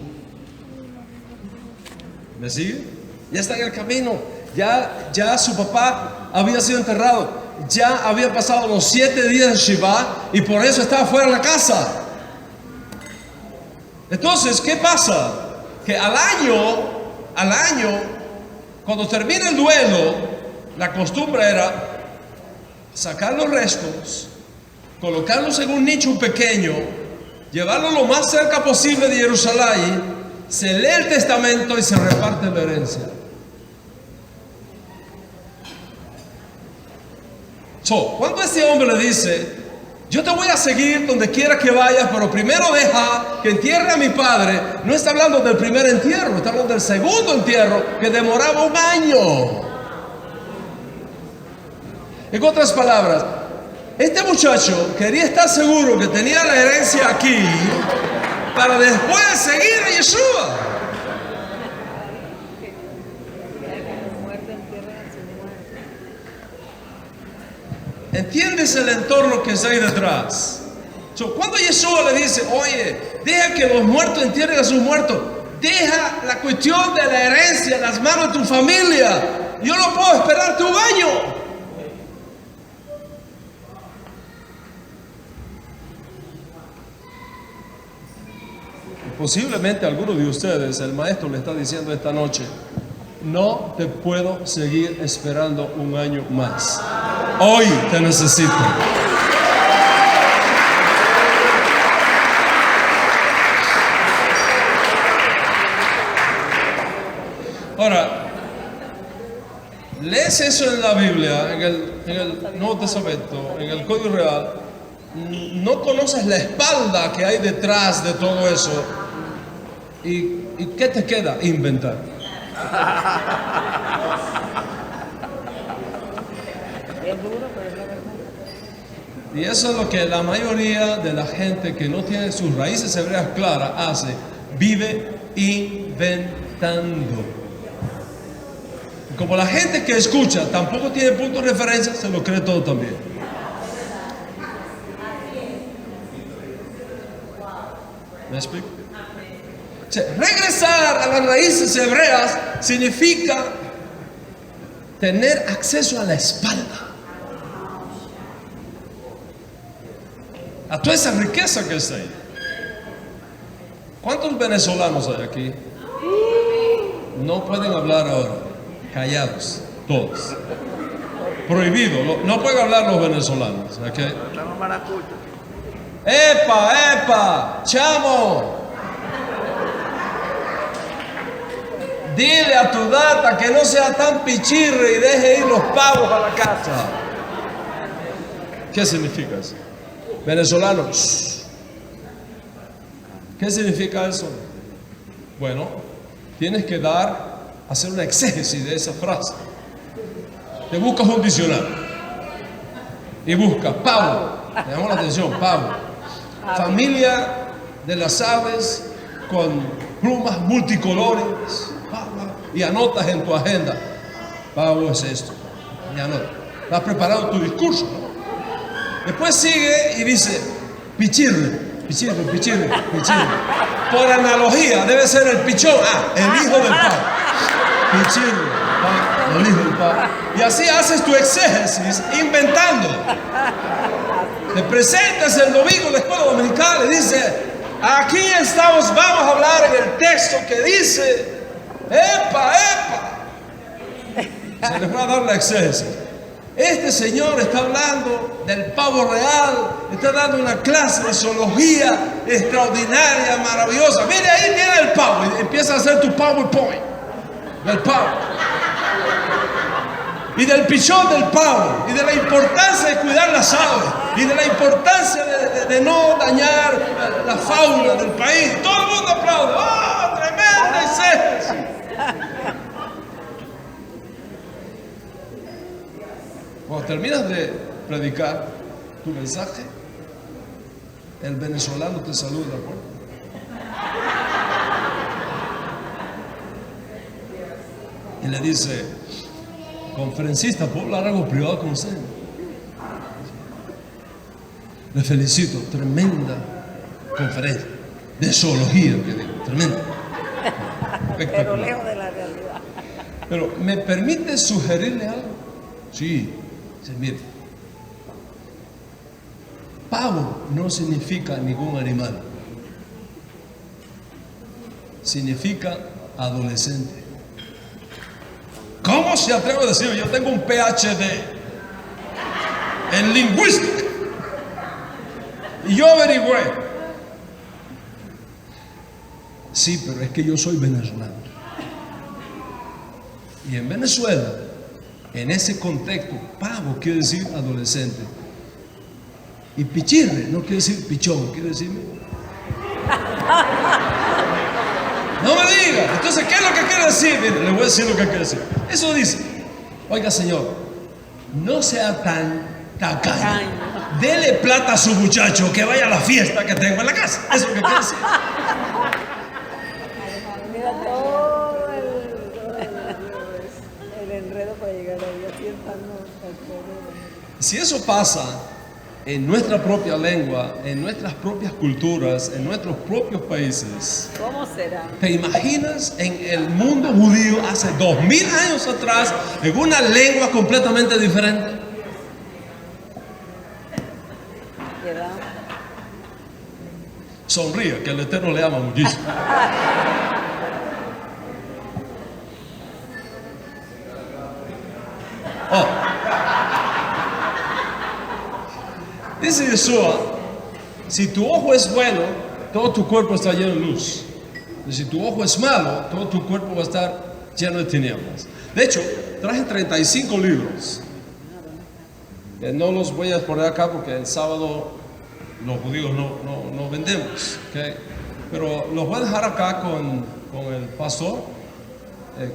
¿Me sigue? Ya está en el camino. Ya su papá había sido enterrado. Ya había pasado los 7 días de Shiva y por eso estaba fuera de la casa. Entonces, ¿qué pasa? Que al año, cuando termina el duelo, la costumbre era sacar los restos, colocarlos en un nicho pequeño, llevarlos lo más cerca posible de Jerusalén. Se lee el testamento y se reparte la herencia. Cuando este hombre le dice: yo te voy a seguir donde quiera que vayas, pero primero deja que entierre a mi padre, no está hablando del primer entierro, está hablando del segundo entierro, que demoraba 1 año. En otras palabras, este muchacho quería estar seguro que tenía la herencia aquí para después seguir a Yeshua. ¿Entiendes el entorno que está ahí detrás? Cuando Yeshua le dice: oye, deja que los muertos entierren a sus muertos, deja la cuestión de la herencia en las manos de tu familia, yo no puedo esperarte 1 año. Posiblemente a alguno de ustedes el maestro le está diciendo esta noche: no te puedo seguir esperando 1 año más. Hoy te necesito. Ahora, lees eso en la Biblia, en el Nuevo Testamento, en el Código Real. No conoces la espalda que hay detrás de todo eso. ¿Y qué te queda? Inventar. Es duro, pero es la verdad. Y eso es lo que la mayoría de la gente que no tiene sus raíces hebreas claras hace. Vive inventando. Y como la gente que escucha tampoco tiene punto de referencia, se lo cree todo también. ¿Me explico? O sea, regresar a las raíces hebreas significa tener acceso a la espalda, a toda esa riqueza que está ahí. ¿Cuántos venezolanos hay aquí? No pueden hablar ahora, callados, todos. Prohibido, no pueden hablar los venezolanos, ¿ok? Estamos maracuchos. ¡Epa, chamo! Dile a tu data que no sea tan pichirre y deje ir los pavos a la casa. ¿Qué significa eso? Venezolanos. ¿Qué significa eso? Bueno, tienes que hacer una exégesis de esa frase. Te buscas un diccionario y buscas pavo. Me llamó la atención, pavo. Familia de las aves con plumas multicolores. Y anotas en tu agenda, pavo es esto. Y anotas. Has preparado tu discurso, ¿no? Después sigue y dice, pichirre, pichirre, pichirre, pichirre. Por analogía, debe ser el pichón, el hijo del pavo. Pichirre, el hijo del pavo. Y así haces tu exégesis inventando. Te presentas el domingo en la escuela dominical y dice, aquí estamos, vamos a hablar en el texto que dice, ¡epa! Se les va a dar la exégesis. Este señor está hablando del pavo real, está dando una clase de zoología extraordinaria, maravillosa. Mire, ahí tiene el pavo. Y empieza a hacer tu PowerPoint del pavo. Y del pichón del pavo. Y de la importancia de cuidar las aves. Y de la importancia de no dañar la fauna del país. Todo el mundo aplaude. ¡Oh, tremenda exégesis! Cuando terminas de predicar tu mensaje, el venezolano te saluda, ¿no? Y le dice, conferencista, ¿puedo hablar algo privado con usted? Le felicito, tremenda conferencia de zoología, que digo, tremenda. Pero lejos de la realidad. Pero, ¿me permite sugerirle algo? Sí, mire. Pavo no significa ningún animal. Significa adolescente. ¿Cómo se atreve a decir? Yo tengo un PhD en lingüística. Y yo averigüé. Sí, pero es que yo soy venezolano. Y en Venezuela, en ese contexto, pavo quiere decir adolescente. Y pichirre no quiere decir pichón, quiere decir... No me diga. Entonces, ¿qué es lo que quiere decir? Mire, le voy a decir lo que quiere decir. Eso dice, oiga señor, no sea tan tacaño. Dele plata a su muchacho que vaya a la fiesta que tengo en la casa. Eso es lo que quiere decir. Mira todo el enredo para llegar ahí. Así estamos al pobre. Si eso pasa en nuestra propia lengua, en nuestras propias culturas, en nuestros propios países, ¿Cómo será? ¿te imaginas en el mundo judío hace 2000 años atrás en una lengua completamente diferente? ¿Verdad? Sonríe, que el Eterno le ama muchísimo. Oh. Dice Yeshua, si tu ojo es bueno, todo tu cuerpo está lleno de luz. Y si tu ojo es malo, todo tu cuerpo va a estar lleno de tinieblas. De hecho, traje 35 libros. No los voy a poner acá porque el sábado los judíos no vendemos. ¿Okay? pero los voy a dejar acá con el pastor.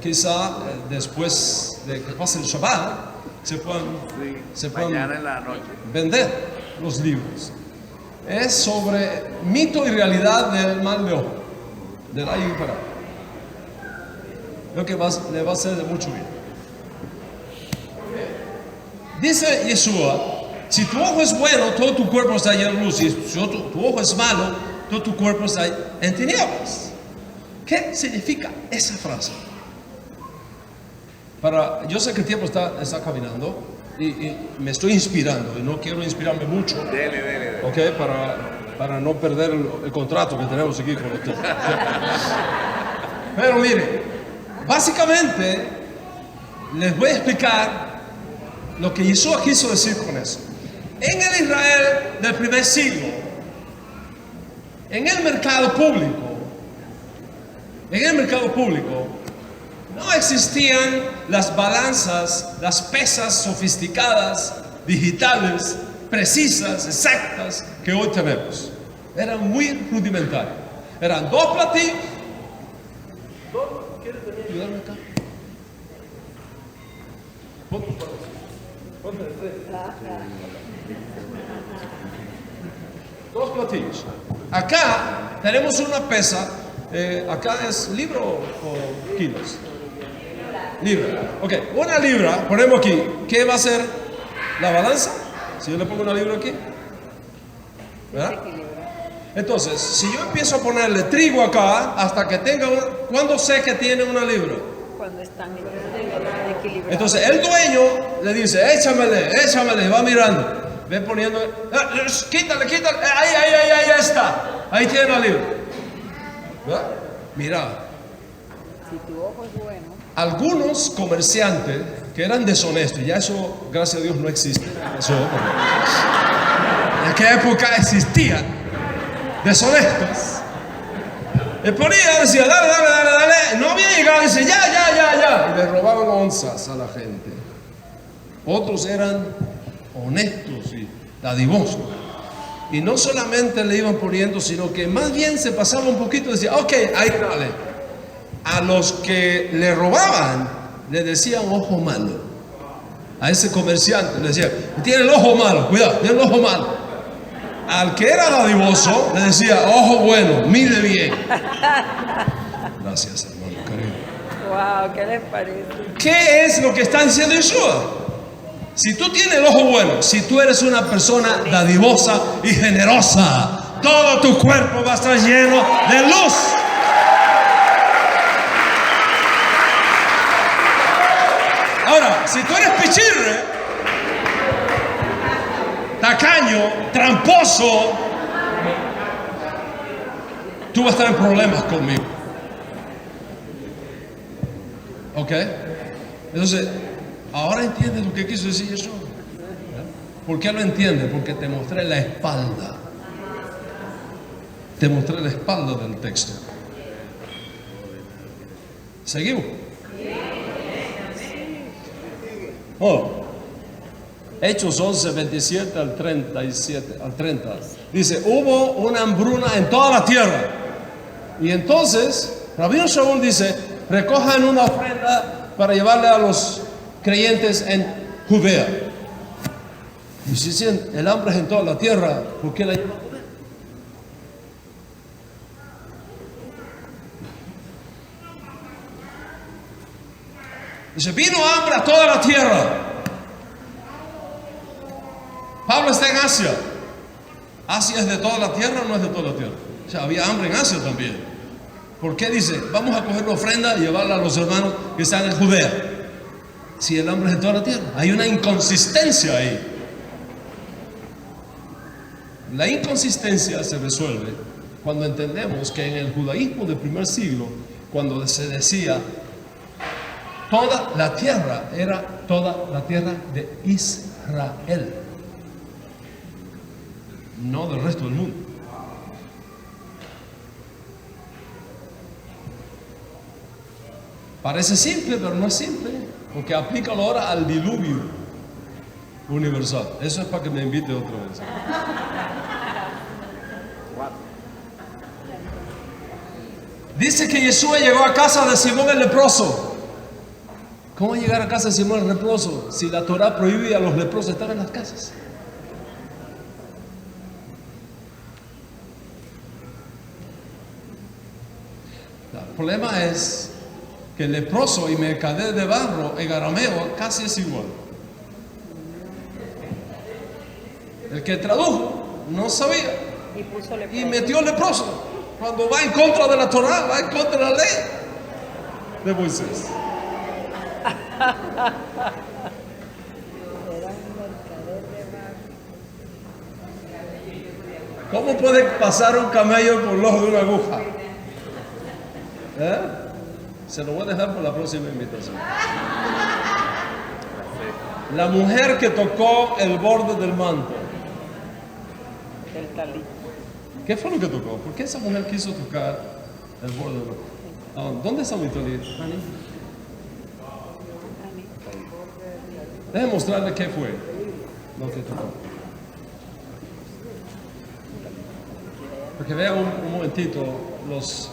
Quizá después de que pase el Shabbat se puedan Mañana en la noche. vender los libros. Es sobre mito y realidad del mal de ojo, del ayo imparable. Creo que le va a ser de mucho bien. Dice Yeshua, si tu ojo es bueno, todo tu cuerpo está lleno de luz. Y si tu ojo es malo, todo tu cuerpo está en tinieblas. ¿Qué significa esa frase? Yo sé que el tiempo está caminando y me estoy inspirando y no quiero inspirarme mucho. Dele. Ok, para no perder el contrato que tenemos aquí con usted. Pero mire, básicamente les voy a explicar lo que Yeshua quiso decir con eso. En el Israel del primer siglo, en el mercado público, no existían las balanzas, las pesas sofisticadas, digitales, precisas, exactas que hoy tenemos. Eran muy rudimentarias. Eran dos platillos. ¿Quieres venir a ayudarme acá? Ponte de frente. Dos platillos. Acá tenemos una pesa. Acá es libra o kilos. Libra. Ok, una libra, ponemos aquí. ¿Qué va a ser la balanza? Si yo le pongo una libra aquí, ¿verdad? Entonces, si yo empiezo a ponerle trigo acá hasta que tenga ¿cuándo sé que tiene una libra? Cuando están equilibrados. Entonces el dueño le dice, échamele, va mirando, ve poniendo, quítale, ahí está, ahí tiene la libra. ¿Verdad? Mira, Si tu ojo es bueno, algunos comerciantes que eran deshonestos, ya eso, gracias a Dios, no existe. Eso, en aquella época existían deshonestos. Le ponía, decía, dale. No había llegado, dice, ya. Y le robaban onzas a la gente. Otros eran honestos y dadivosos. Y no solamente le iban poniendo, sino que más bien se pasaba un poquito y decía, ok, ahí dale. A los que le robaban, le decían ojo malo. A ese comerciante le decían, tiene el ojo malo, cuidado, tiene el ojo malo. Al que era dadivoso, le decía, ojo bueno, mire bien. Gracias, hermano, cariño. wow, ¿qué les parece? ¿Qué es lo que está diciendo Yeshua? Si tú tienes el ojo bueno, si tú eres una persona dadivosa y generosa, todo tu cuerpo va a estar lleno de luz. Ahora, si tú eres pichirre, tacaño, tramposo, tú vas a estar en problemas conmigo. ¿Ok? Entonces, ahora entiendes lo que quiso decir Jesús. ¿Por qué lo entiendes? Porque te mostré la espalda. Te mostré la espalda del texto. ¿Seguimos? Oh. Hechos 11, 27 al 37, al 30. Dice, hubo una hambruna en toda la tierra. Y entonces, Rabino Shaul dice, recojan una ofrenda para llevarle a los creyentes en Judea. Y si dicen, el hambre es en toda la tierra, ¿por qué la llevan a Judea? Dice, vino hambre a toda la tierra. Pablo está en Asia. ¿Asia es de toda la tierra o no es de toda la tierra? O sea, había hambre en Asia también. ¿Por qué dice, vamos a coger una ofrenda y llevarla a los hermanos que están en Judea? Si el hambre es de toda la tierra. Hay una inconsistencia ahí. La inconsistencia se resuelve cuando entendemos que en el judaísmo del primer siglo, cuando se decía toda la tierra, era toda la tierra de Israel, no del resto del mundo. Parece simple, pero no es simple, porque aplica ahora al diluvio universal. Eso es para que me invite otra vez. Dice que Yeshua llegó a casa de Simón el leproso. ¿Cómo llegar a casa de Simón el leproso si la Torah prohibía a los leprosos estar en las casas? El problema es que el leproso y mercader de barro en arameo casi es igual. El que tradujo no sabía Y puso y leproso. metió leproso. Cuando va en contra de la Torah, va en contra de la ley de Moisés. Era un mercader de barro. ¿Cómo puede pasar un camello por el ojo de una aguja? ¿Eh? Se lo voy a dejar para la próxima invitación. La mujer que tocó el borde del manto. Del talit. ¿Qué fue lo que tocó? ¿Por qué esa mujer quiso tocar el borde del manto? Ah, ¿dónde está mi talit, Hani? Déjeme mostrarle qué fue lo que tocó. Porque vean un momentito los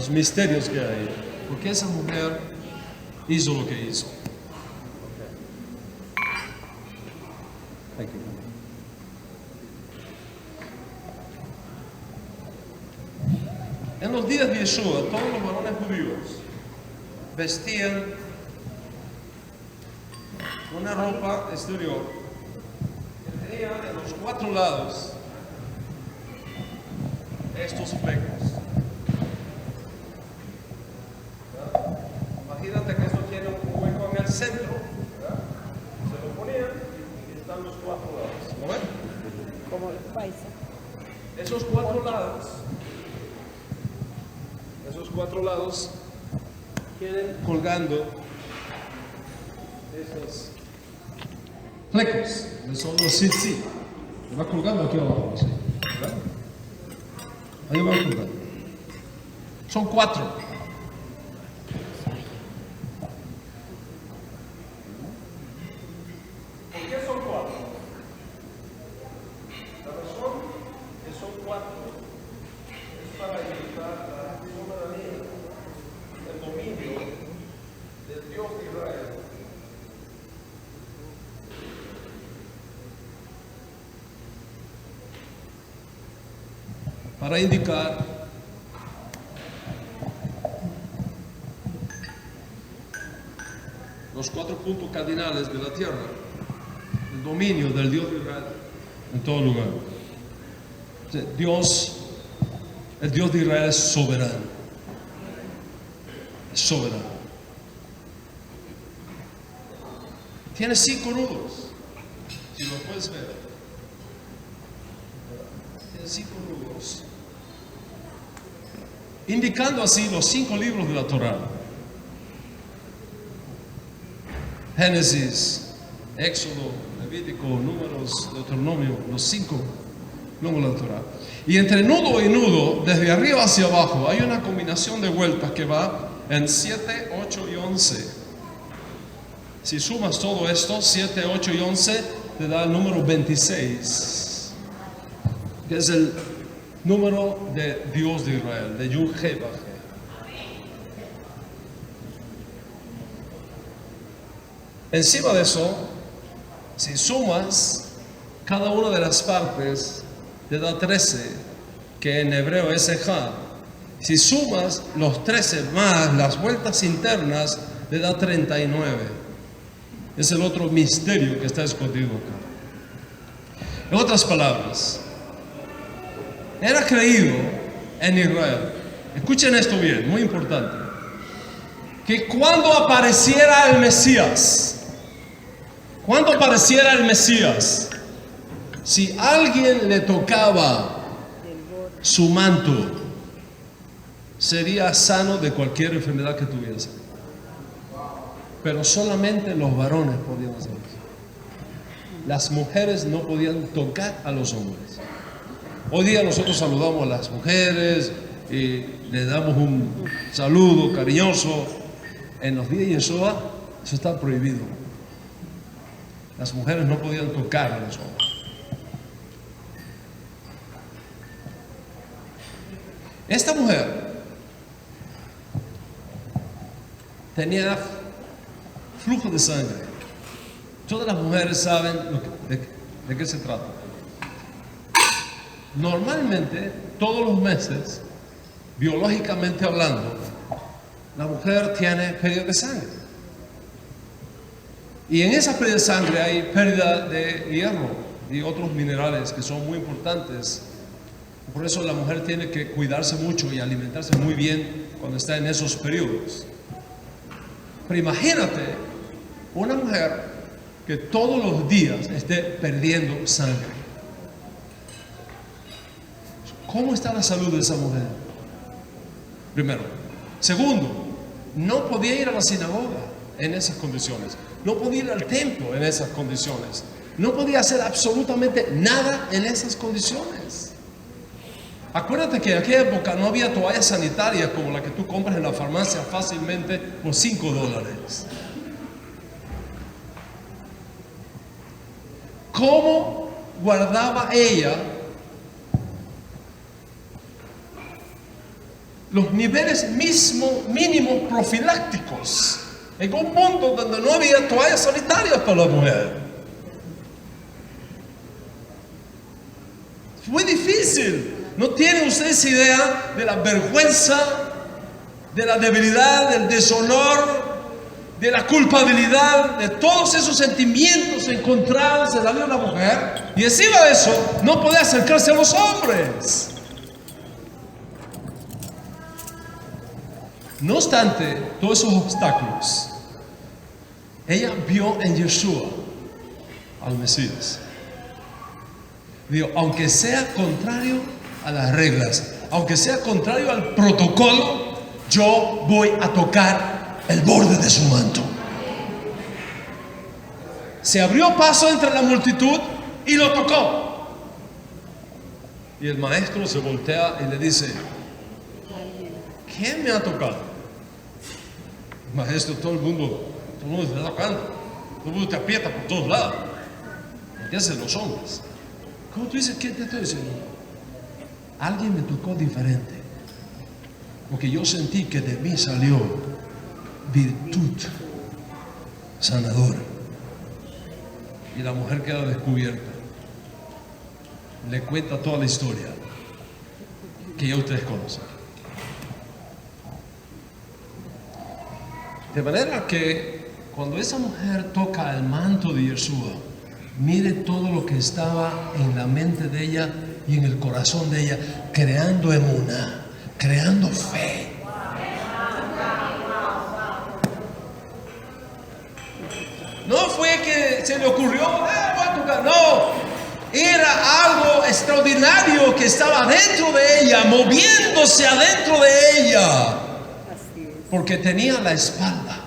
misterios que hay. ¿Por qué esa mujer hizo lo que hizo? Thank you. En los días de Yeshua, todos los varones judíos vestían una ropa exterior que tenía en los 4 lados estos flecos. Imagínate que esto tiene un hueco en el centro, ¿verdad? Se lo ponían y están los 4 lados. ¿Lo ven? Como los paisas. Esos 4 lados tienen colgando esos flecos, que son los sí. Va colgando aquí abajo, ¿sí? ¿Verdad? Ahí va colgando. Son 4. ¿Por qué son 4? La razón que son 4 es para evitar la soberanía, el dominio del Dios de Israel. Para indicar los 4 puntos cardinales de la tierra, el dominio del Dios de Israel en todo lugar. O sea, el Dios de Israel es soberano. Es soberano. Tiene 5 nudos, si lo puedes ver. Tiene 5 nudos, indicando así los 5 libros de la Torah: Génesis, Éxodo, Levítico, Números, Deuteronomio, los 5 números de la Torah. Y entre nudo y nudo, desde arriba hacia abajo, hay una combinación de vueltas que va en 7, 8 y 11. Si sumas todo esto, 7, 8 y 11, te da el número 26, que es el número de Dios de Israel, de Yud-Heh-Vah-Heh. Encima de eso, si sumas cada una de las partes, te da 13, que en hebreo es Ejad. Si sumas los 13 más las vueltas internas, te da 39. Es el otro misterio que está escondido acá. En otras palabras, era creído en Israel, escuchen esto bien, muy importante, que cuando apareciera el Mesías, si alguien le tocaba su manto, sería sano de cualquier enfermedad que tuviese. Pero solamente los varones podían hacer eso. Las mujeres no podían tocar a los hombres. Hoy día nosotros saludamos a las mujeres y le damos un saludo cariñoso. En los días de Yeshua eso está prohibido. Las mujeres no podían tocar a los hombres. Esta mujer tenía flujo de sangre. Todas las mujeres saben de qué se trata. Normalmente, todos los meses, biológicamente hablando, la mujer tiene pérdida de sangre. Y en esa pérdida de sangre hay pérdida de hierro y otros minerales que son muy importantes. Por eso la mujer tiene que cuidarse mucho y alimentarse muy bien cuando está en esos periodos. Pero imagínate una mujer que todos los días esté perdiendo sangre. ¿Cómo está la salud de esa mujer? Primero. Segundo, no podía ir a la sinagoga en esas condiciones. No podía ir al templo en esas condiciones. No podía hacer absolutamente nada en esas condiciones. Acuérdate que en aquella época no había toallas sanitarias como la que tú compras en la farmacia fácilmente por $5. ¿Cómo guardaba ella los niveles mínimos profilácticos en un mundo donde no había toallas sanitarias para la mujer? Fue difícil. No tienen ustedes idea de la vergüenza, de la debilidad, del deshonor, de la culpabilidad, de todos esos sentimientos encontrados en la vida de una mujer. Y encima de eso, no podía acercarse a los hombres. No obstante todos esos obstáculos, ella vio en Yeshua al Mesías. Digo, aunque sea contrario a las reglas, aunque sea contrario al protocolo, yo voy a tocar el borde de su manto. Se abrió paso entre la multitud y lo tocó. Y el maestro se voltea y le dice: ¿quién me ha tocado? Maestro, todo el mundo te está tocando. Todo el mundo te aprieta por todos lados. ¿Qué hacen los hombres? ¿Cómo tú dices? ¿Qué te estoy diciendo? Alguien me tocó diferente, porque yo sentí que de mí salió virtud sanadora. Y la mujer queda descubierta. Le cuenta toda la historia que ya ustedes conocen. De manera que cuando esa mujer toca el manto de Yeshua, mire todo lo que estaba en la mente de ella y en el corazón de ella, creando emuná, creando fe. No fue que se le ocurrió, voy a tocar. No, era algo extraordinario que estaba dentro de ella, moviéndose adentro de ella, porque tenía la espalda.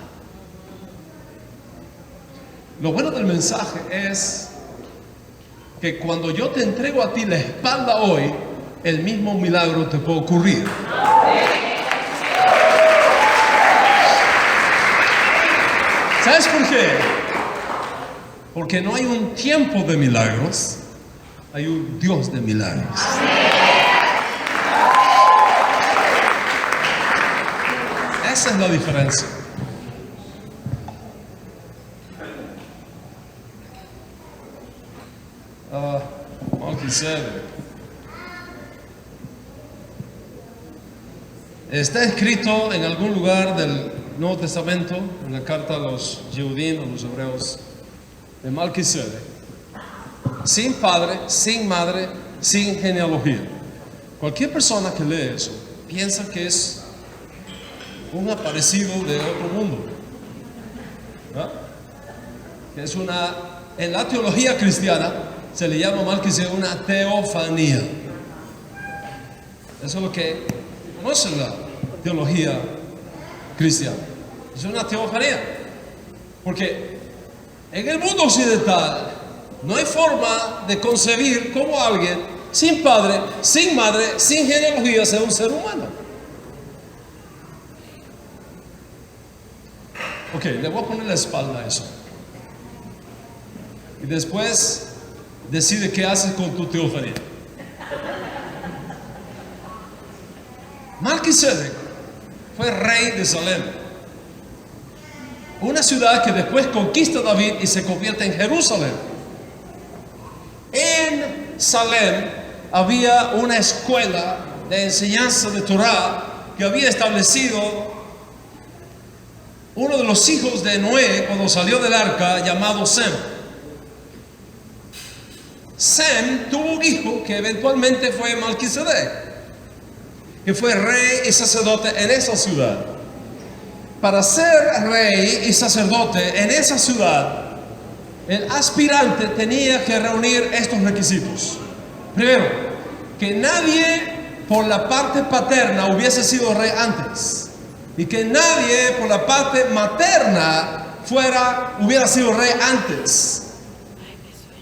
Lo bueno del mensaje es que cuando yo te entrego a ti la espalda hoy, el mismo milagro te puede ocurrir. ¿Sabes por qué? Porque no hay un tiempo de milagros, hay un Dios de milagros. Esa es la diferencia. Está escrito en algún lugar del Nuevo Testamento, en la carta a los Yehudim, a los hebreos, de Melquisedec, sin padre, sin madre, sin genealogía. Cualquier persona que lee eso piensa que es un aparecido de otro mundo, ¿no? Que es en la teología cristiana se le llama Melquisedec una teofanía. Eso es lo que conoce la teología cristiana. Es una teofanía, porque en el mundo occidental no hay forma de concebir cómo alguien sin padre, sin madre, sin genealogía sea un ser humano. Ok, le voy a poner la espalda a eso. Y después decide qué haces con tu teofanía. Melquisedec fue rey de Salem. una ciudad que después conquista David y se convierte en Jerusalén. En Salem había una escuela de enseñanza de Torah que había establecido uno de los hijos de Noé cuando salió del arca, llamado Sem. Sem tuvo un hijo que eventualmente fue Melquisedec, que fue rey y sacerdote en esa ciudad. Para ser rey y sacerdote en esa ciudad, el aspirante tenía que reunir estos requisitos. Primero, que nadie por la parte paterna hubiese sido rey antes, y que nadie por la parte materna hubiera sido rey antes.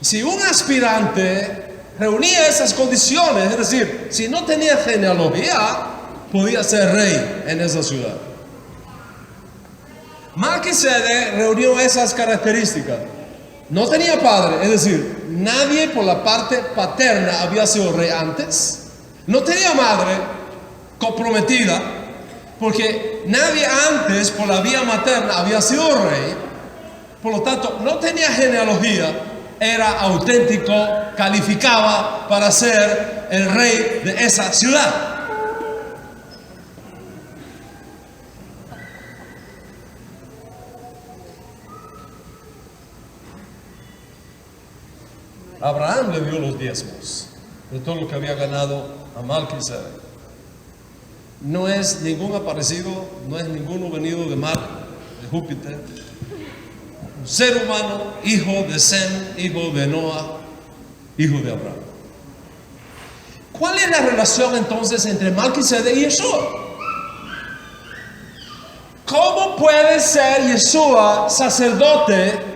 Si un aspirante reunía esas condiciones, es decir, si no tenía genealogía, podía ser rey en esa ciudad. Melquisedec reunió esas características. No tenía padre, es decir, nadie por la parte paterna había sido rey antes. No tenía madre comprometida, porque nadie antes por la vía materna había sido rey. Por lo tanto, no tenía genealogía, era auténtico, calificaba para ser el rey de esa ciudad. Abraham le dio los diezmos de todo lo que había ganado a Melquisedec. No es ningún aparecido, no es ninguno venido de Marte, de Júpiter. Un ser humano, hijo de Sem, hijo de Noah, hijo de Abraham. ¿Cuál es la relación entonces entre Melquisedec y Yeshua? ¿Cómo puede ser Yeshua sacerdote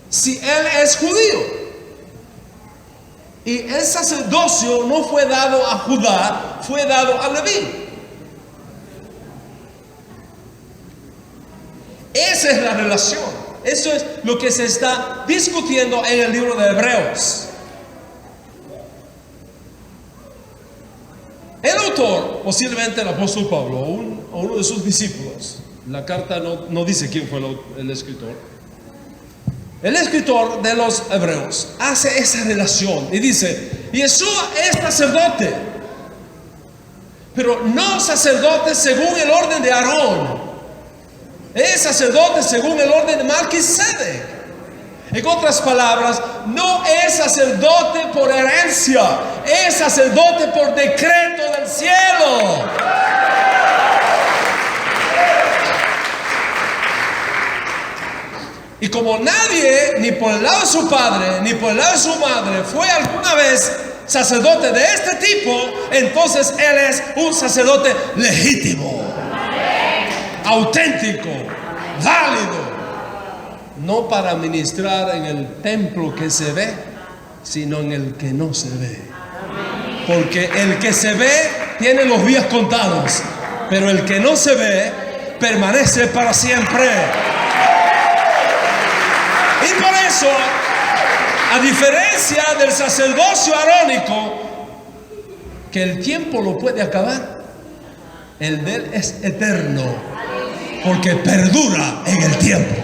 si él es judío? Y el sacerdocio no fue dado a Judá, fue dado a Leví. Esa es la relación. Eso es lo que se está discutiendo en el libro de Hebreos. El autor, posiblemente el apóstol Pablo o uno de sus discípulos, la carta no dice quién fue el escritor. El escritor de los Hebreos hace esa relación y dice: Yeshua es sacerdote, pero no sacerdote según el orden de Aarón, es sacerdote según el orden de Melquisedec. En otras palabras, no es sacerdote por herencia, es sacerdote por decreto del cielo. Y como nadie, ni por el lado de su padre, ni por el lado de su madre, fue alguna vez sacerdote de este tipo, entonces él es un sacerdote legítimo, auténtico, válido. No para ministrar en el templo que se ve, sino en el que no se ve. Porque el que se ve tiene los días contados, pero el que no se ve permanece para siempre. Y por eso, a diferencia del sacerdocio arónico, que el tiempo lo puede acabar, el de él es eterno, porque perdura en el tiempo.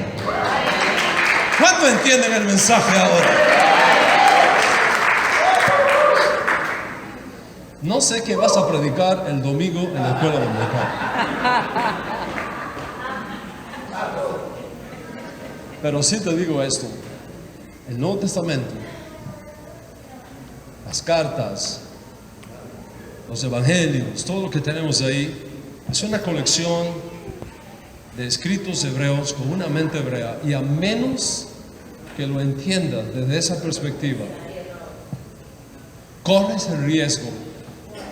¿Cuántos entienden el mensaje ahora? No sé qué vas a predicar el domingo en la escuela dominical, pero sí te digo esto: el Nuevo Testamento, las cartas, los evangelios, todo lo que tenemos ahí, es una colección de escritos hebreos con una mente hebrea, y a menos que lo entiendas desde esa perspectiva, corres el riesgo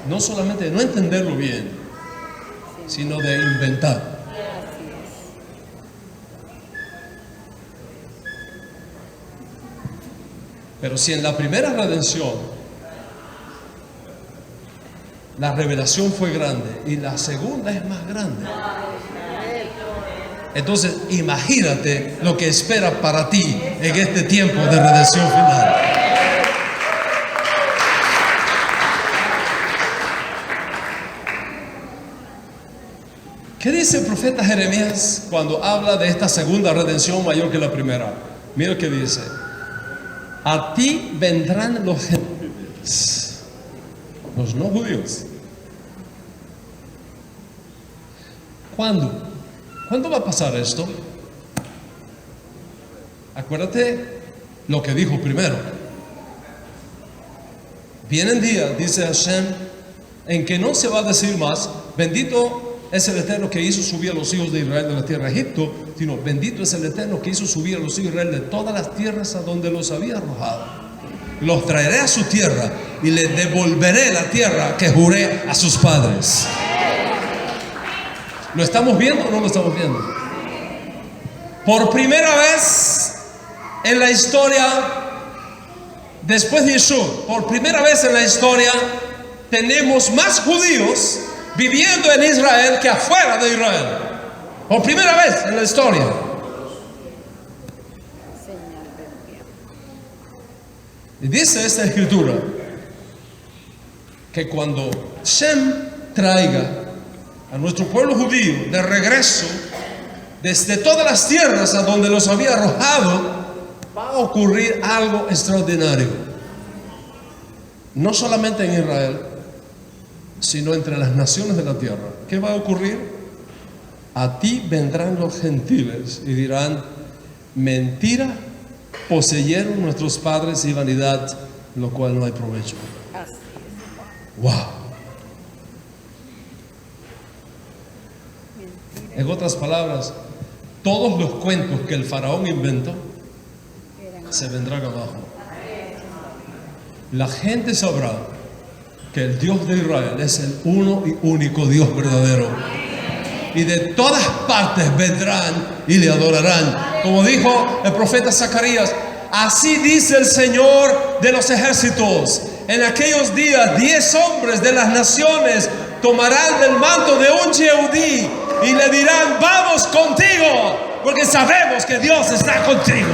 no solamente de no entenderlo bien, sino de inventar. Pero si en la primera redención la revelación fue grande y la segunda es más grande, entonces imagínate lo que espera para ti en este tiempo de redención final. ¿Qué dice el profeta Jeremías cuando habla de esta segunda redención mayor que la primera? Mira lo que dice: a ti vendrán los gentiles, los no judíos. ¿Cuándo? ¿Cuándo va a pasar esto? Acuérdate lo que dijo primero. Vienen días, dice Hashem, en que no se va a decir más: bendito es el Eterno que hizo subir a los hijos de Israel de la tierra de Egipto, sino bendito es el Eterno que hizo subir a los hijos de Israel de todas las tierras a donde los había arrojado. Los traeré a su tierra y les devolveré la tierra que juré a sus padres. ¿Lo estamos viendo o no lo estamos viendo? Por primera vez en la historia, después de Yeshua, por primera vez en la historia, tenemos más judíos viviendo en Israel que afuera de Israel. Por primera vez en la historia. Señal del tiempo. Y dice esta escritura que cuando Shem traiga a nuestro pueblo judío de regreso desde todas las tierras a donde los había arrojado, va a ocurrir algo extraordinario. No solamente en Israel, sino entre las naciones de la tierra. ¿Qué va a ocurrir? A ti vendrán los gentiles y dirán: mentira poseyeron nuestros padres y vanidad, lo cual no hay provecho. Así es. Wow. Mentira. En otras palabras, todos los cuentos que el faraón inventó se vendrán abajo. La gente sabrá que el Dios de Israel es el uno y único Dios verdadero. Y de todas partes vendrán y le adorarán. Como dijo el profeta Zacarías: así dice el Señor de los ejércitos: en aquellos días 10 hombres de las naciones tomarán del manto de un Yehudí y le dirán: vamos contigo, porque sabemos que Dios está contigo.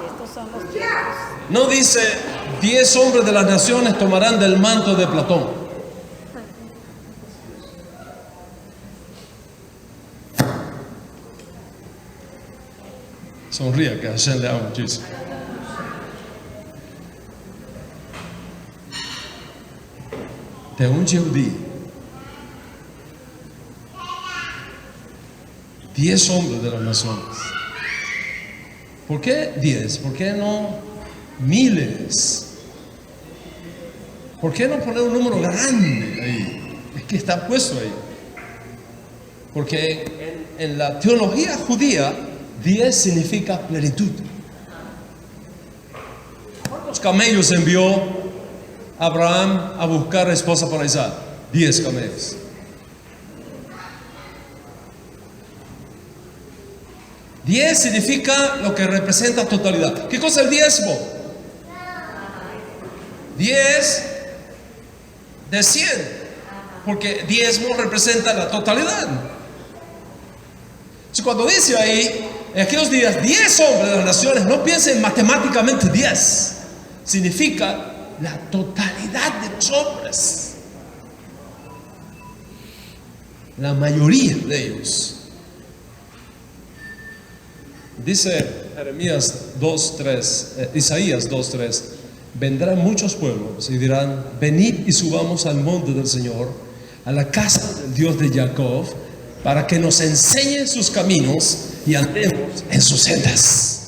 Estos son los tiempos. No dice 10 hombres de las naciones tomarán del manto de Platón. Sonríe, que a Hashem le ama muchísimo. De un Yehudí, 10 hombres de las naciones. ¿Por qué 10? ¿Por qué no miles? ¿Por qué no poner un número grande ahí? Es que está puesto ahí. Porque en la teología judía, 10 significa plenitud. ¿Cuántos camellos envió Abraham a buscar esposa para Isaac? 10 camellos. Diez significa lo que representa totalidad. ¿Qué cosa es el diezmo? 10 de 100, porque diezmo representa la totalidad. Entonces, cuando dice ahí, en aquellos días 10 hombres de las naciones, no piensen matemáticamente 10, significa la totalidad de los hombres, la mayoría de ellos. Dice Jeremías 2:3, Isaías 2:3: vendrán muchos pueblos y dirán: venid y subamos al monte del Señor, a la casa del Dios de Jacob, para que nos enseñe sus caminos y andemos en sus sendas.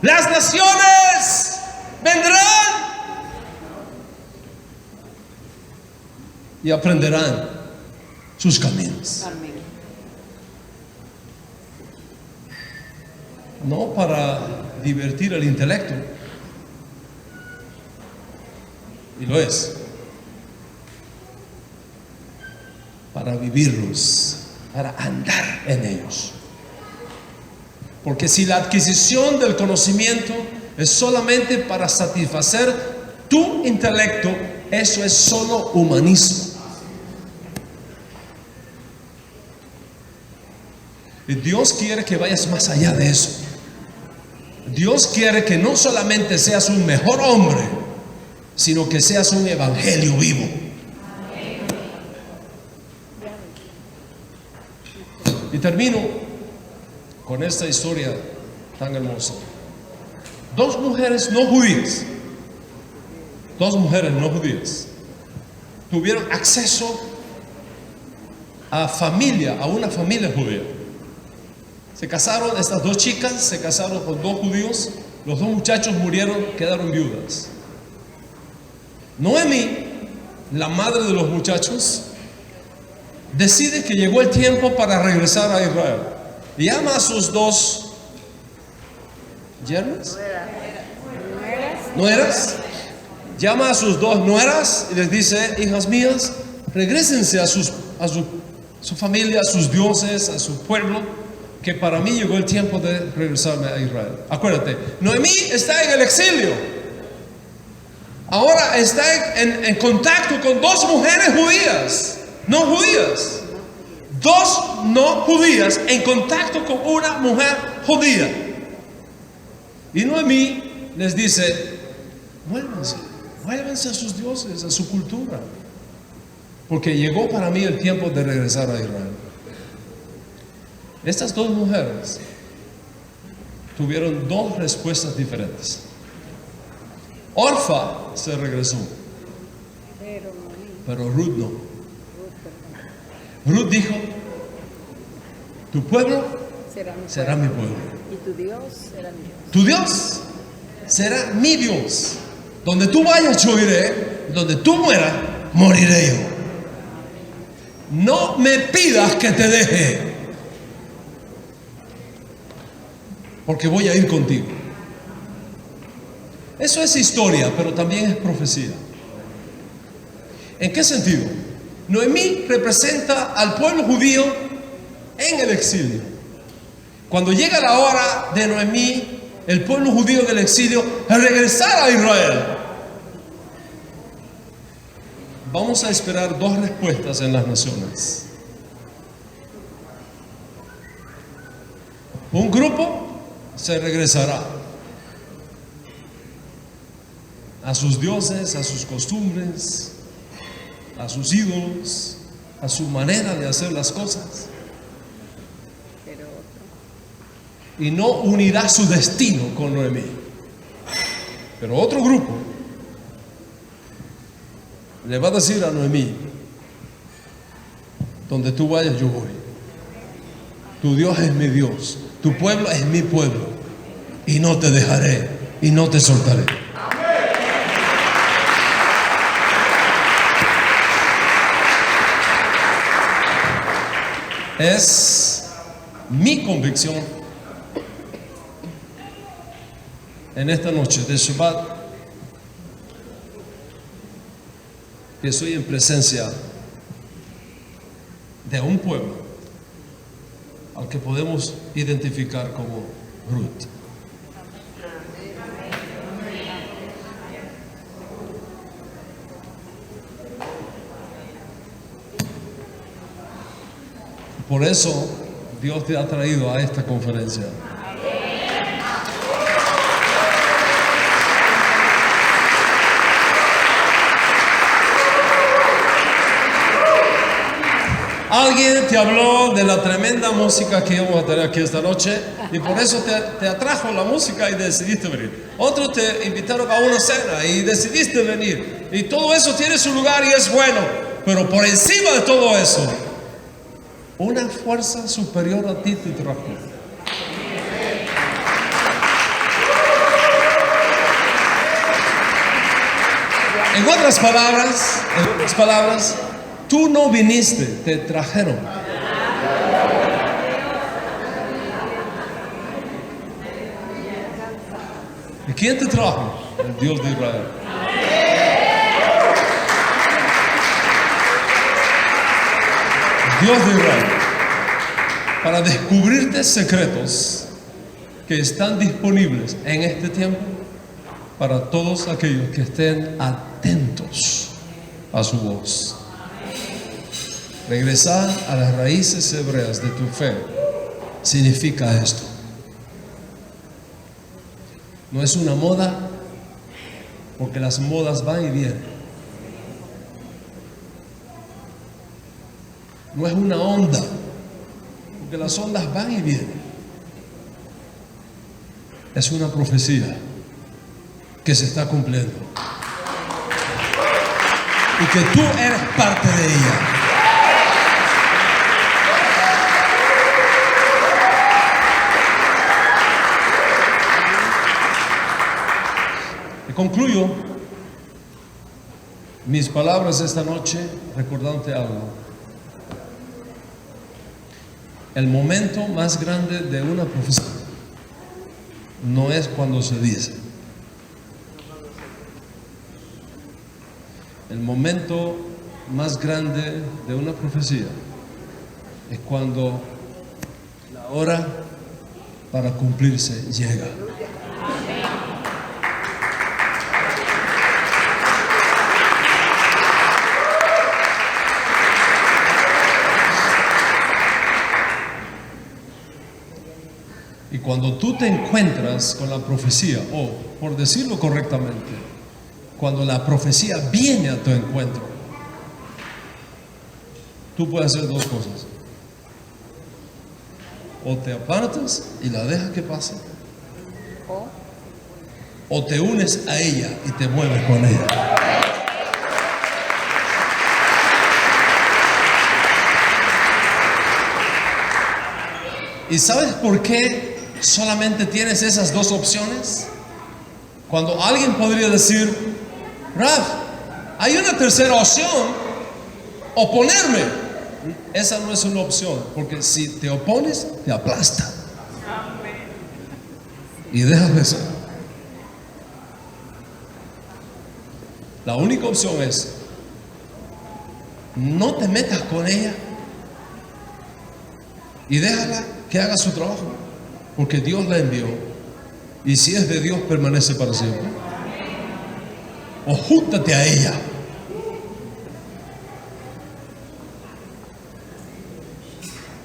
Las naciones vendrán y aprenderán sus caminos. Amén. No para divertir el intelecto, y lo es, para vivirlos, para andar en ellos. Porque si la adquisición del conocimiento es solamente para satisfacer tu intelecto, eso es solo humanismo. Y Dios quiere que vayas más allá de eso. Dios quiere que no solamente seas un mejor hombre, sino que seas un evangelio vivo. Y termino con esta historia tan hermosa. Dos mujeres no judías tuvieron acceso a una familia judía. Se casaron, estas dos chicas se casaron con dos judíos, los dos muchachos murieron, quedaron viudas. Noemí, la madre de los muchachos, decide que llegó el tiempo para regresar a Israel. Llama a sus dos yernas, nueras, llama a sus dos nueras y les dice: hijas mías, regrésense a su familia, a sus dioses, a su pueblo, que para mí llegó el tiempo de regresarme a Israel. Acuérdate, Noemí está en el exilio. Ahora está en contacto con dos mujeres judías, no judías. Dos no judías en contacto con una mujer judía. Y Noemí les dice: vuélvanse a sus dioses, a su cultura, porque llegó para mí el tiempo de regresar a Israel. Estas dos mujeres tuvieron dos respuestas diferentes. Orfa se regresó, pero Ruth no. Ruth dijo: tu pueblo será mi pueblo. Y tu Dios será mi Dios. Tu Dios será mi Dios. Donde tú vayas yo iré, donde tú mueras moriré yo. No me pidas que te deje, porque voy a ir contigo. Eso es historia, pero también es profecía. ¿En qué sentido? Noemí representa al pueblo judío en el exilio. Cuando llega la hora de Noemí, el pueblo judío del exilio, a regresar a Israel, vamos a esperar dos respuestas en las naciones. Un grupo se regresará a sus dioses, a sus costumbres, a sus ídolos, a su manera de hacer las cosas, y no unirá su destino con Noemí. Pero otro grupo le va a decir a Noemí: donde tú vayas yo voy. Tu Dios es mi Dios, tu pueblo es mi pueblo, y no te dejaré y no te soltaré. Es mi convicción en esta noche de Shabbat que estoy en presencia de un pueblo al que podemos identificar como Ruth. Por eso Dios te ha traído a esta conferencia. Alguien te habló de la tremenda música que íbamos a tener aquí esta noche y por eso te atrajo la música y decidiste venir. Otros te invitaron a una cena y decidiste venir. Y todo eso tiene su lugar y es bueno. Pero por encima de todo eso, una fuerza superior a ti te trajo. En otras palabras, tú no viniste, te trajeron. ¿Y quién te trajo? El Dios de Israel. Dios de Israel, para descubrirte secretos que están disponibles en este tiempo para todos aquellos que estén atentos a su voz. Regresar a las raíces hebreas de tu fe significa esto. No es una moda, porque las modas van y vienen. No es una onda, porque las ondas van y vienen. Es una profecía que se está cumpliendo y que tú eres parte de ella. Y concluyo mis palabras esta noche recordándote algo. El momento más grande de una profecía no es cuando se dice. El momento más grande de una profecía es cuando la hora para cumplirse llega. Y cuando tú te encuentras con la profecía, o por decirlo correctamente, cuando la profecía viene a tu encuentro, tú puedes hacer dos cosas. O te apartas y la dejas que pase, o te unes a ella y te mueves con ella. ¿Y sabes por qué solamente tienes esas dos opciones? Cuando alguien podría decir, Raf, hay una tercera opción, oponerme. Esa no es una opción, porque si te opones, te aplasta. Y dejas de ser. La única opción es, no te metas con ella y déjala que haga su trabajo, porque Dios la envió, y si es de Dios permanece para siempre. O júntate a ella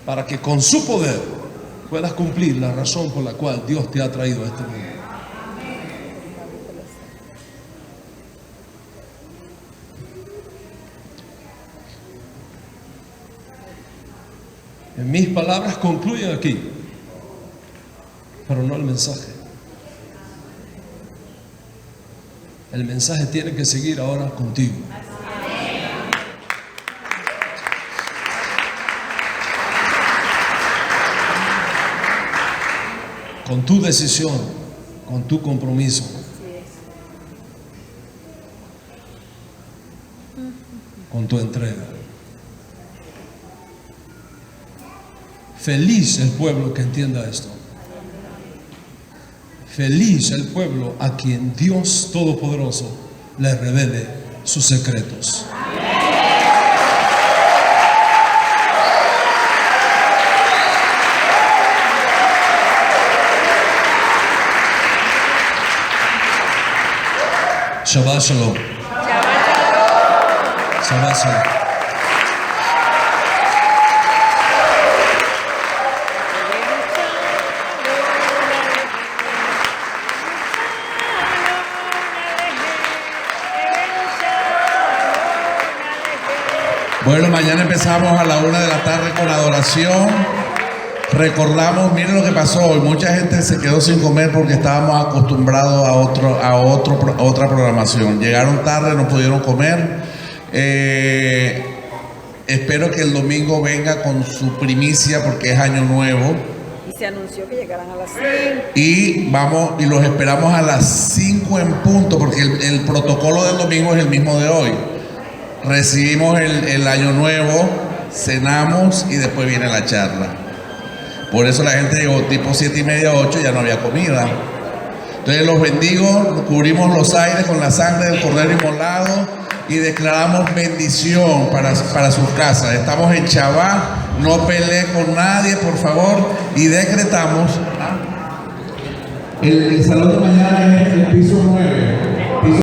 para que con su poder puedas cumplir la razón por la cual Dios te ha traído a este mundo. En mis palabras concluyen aquí, pero no el mensaje. El mensaje tiene que seguir ahora contigo. Con tu decisión, con tu compromiso. Con tu entrega. Feliz el pueblo que entienda esto. Feliz el pueblo a quien Dios Todopoderoso le revele sus secretos. Shabbat Shalom. Shabbat Shalom. Bueno, mañana empezamos a la 1 de la tarde con adoración. Recordamos, miren lo que pasó hoy. Mucha gente se quedó sin comer porque estábamos acostumbrados a otra programación. Llegaron tarde, no pudieron comer. Espero que el domingo venga con su primicia porque es año nuevo. Y se anunció que llegaran a las 5. Y los esperamos a las 5 en punto porque el protocolo del domingo es el mismo de hoy. Recibimos el año nuevo, cenamos y después viene la charla. Por eso la gente llegó tipo 7:30, 8, ya no había comida. Entonces los bendigo, cubrimos los aires con la sangre del Cordero Inmolado y declaramos bendición para sus casas. Estamos en Shabbat, no pelee con nadie, por favor, y decretamos. El salón de mañana es el piso 9.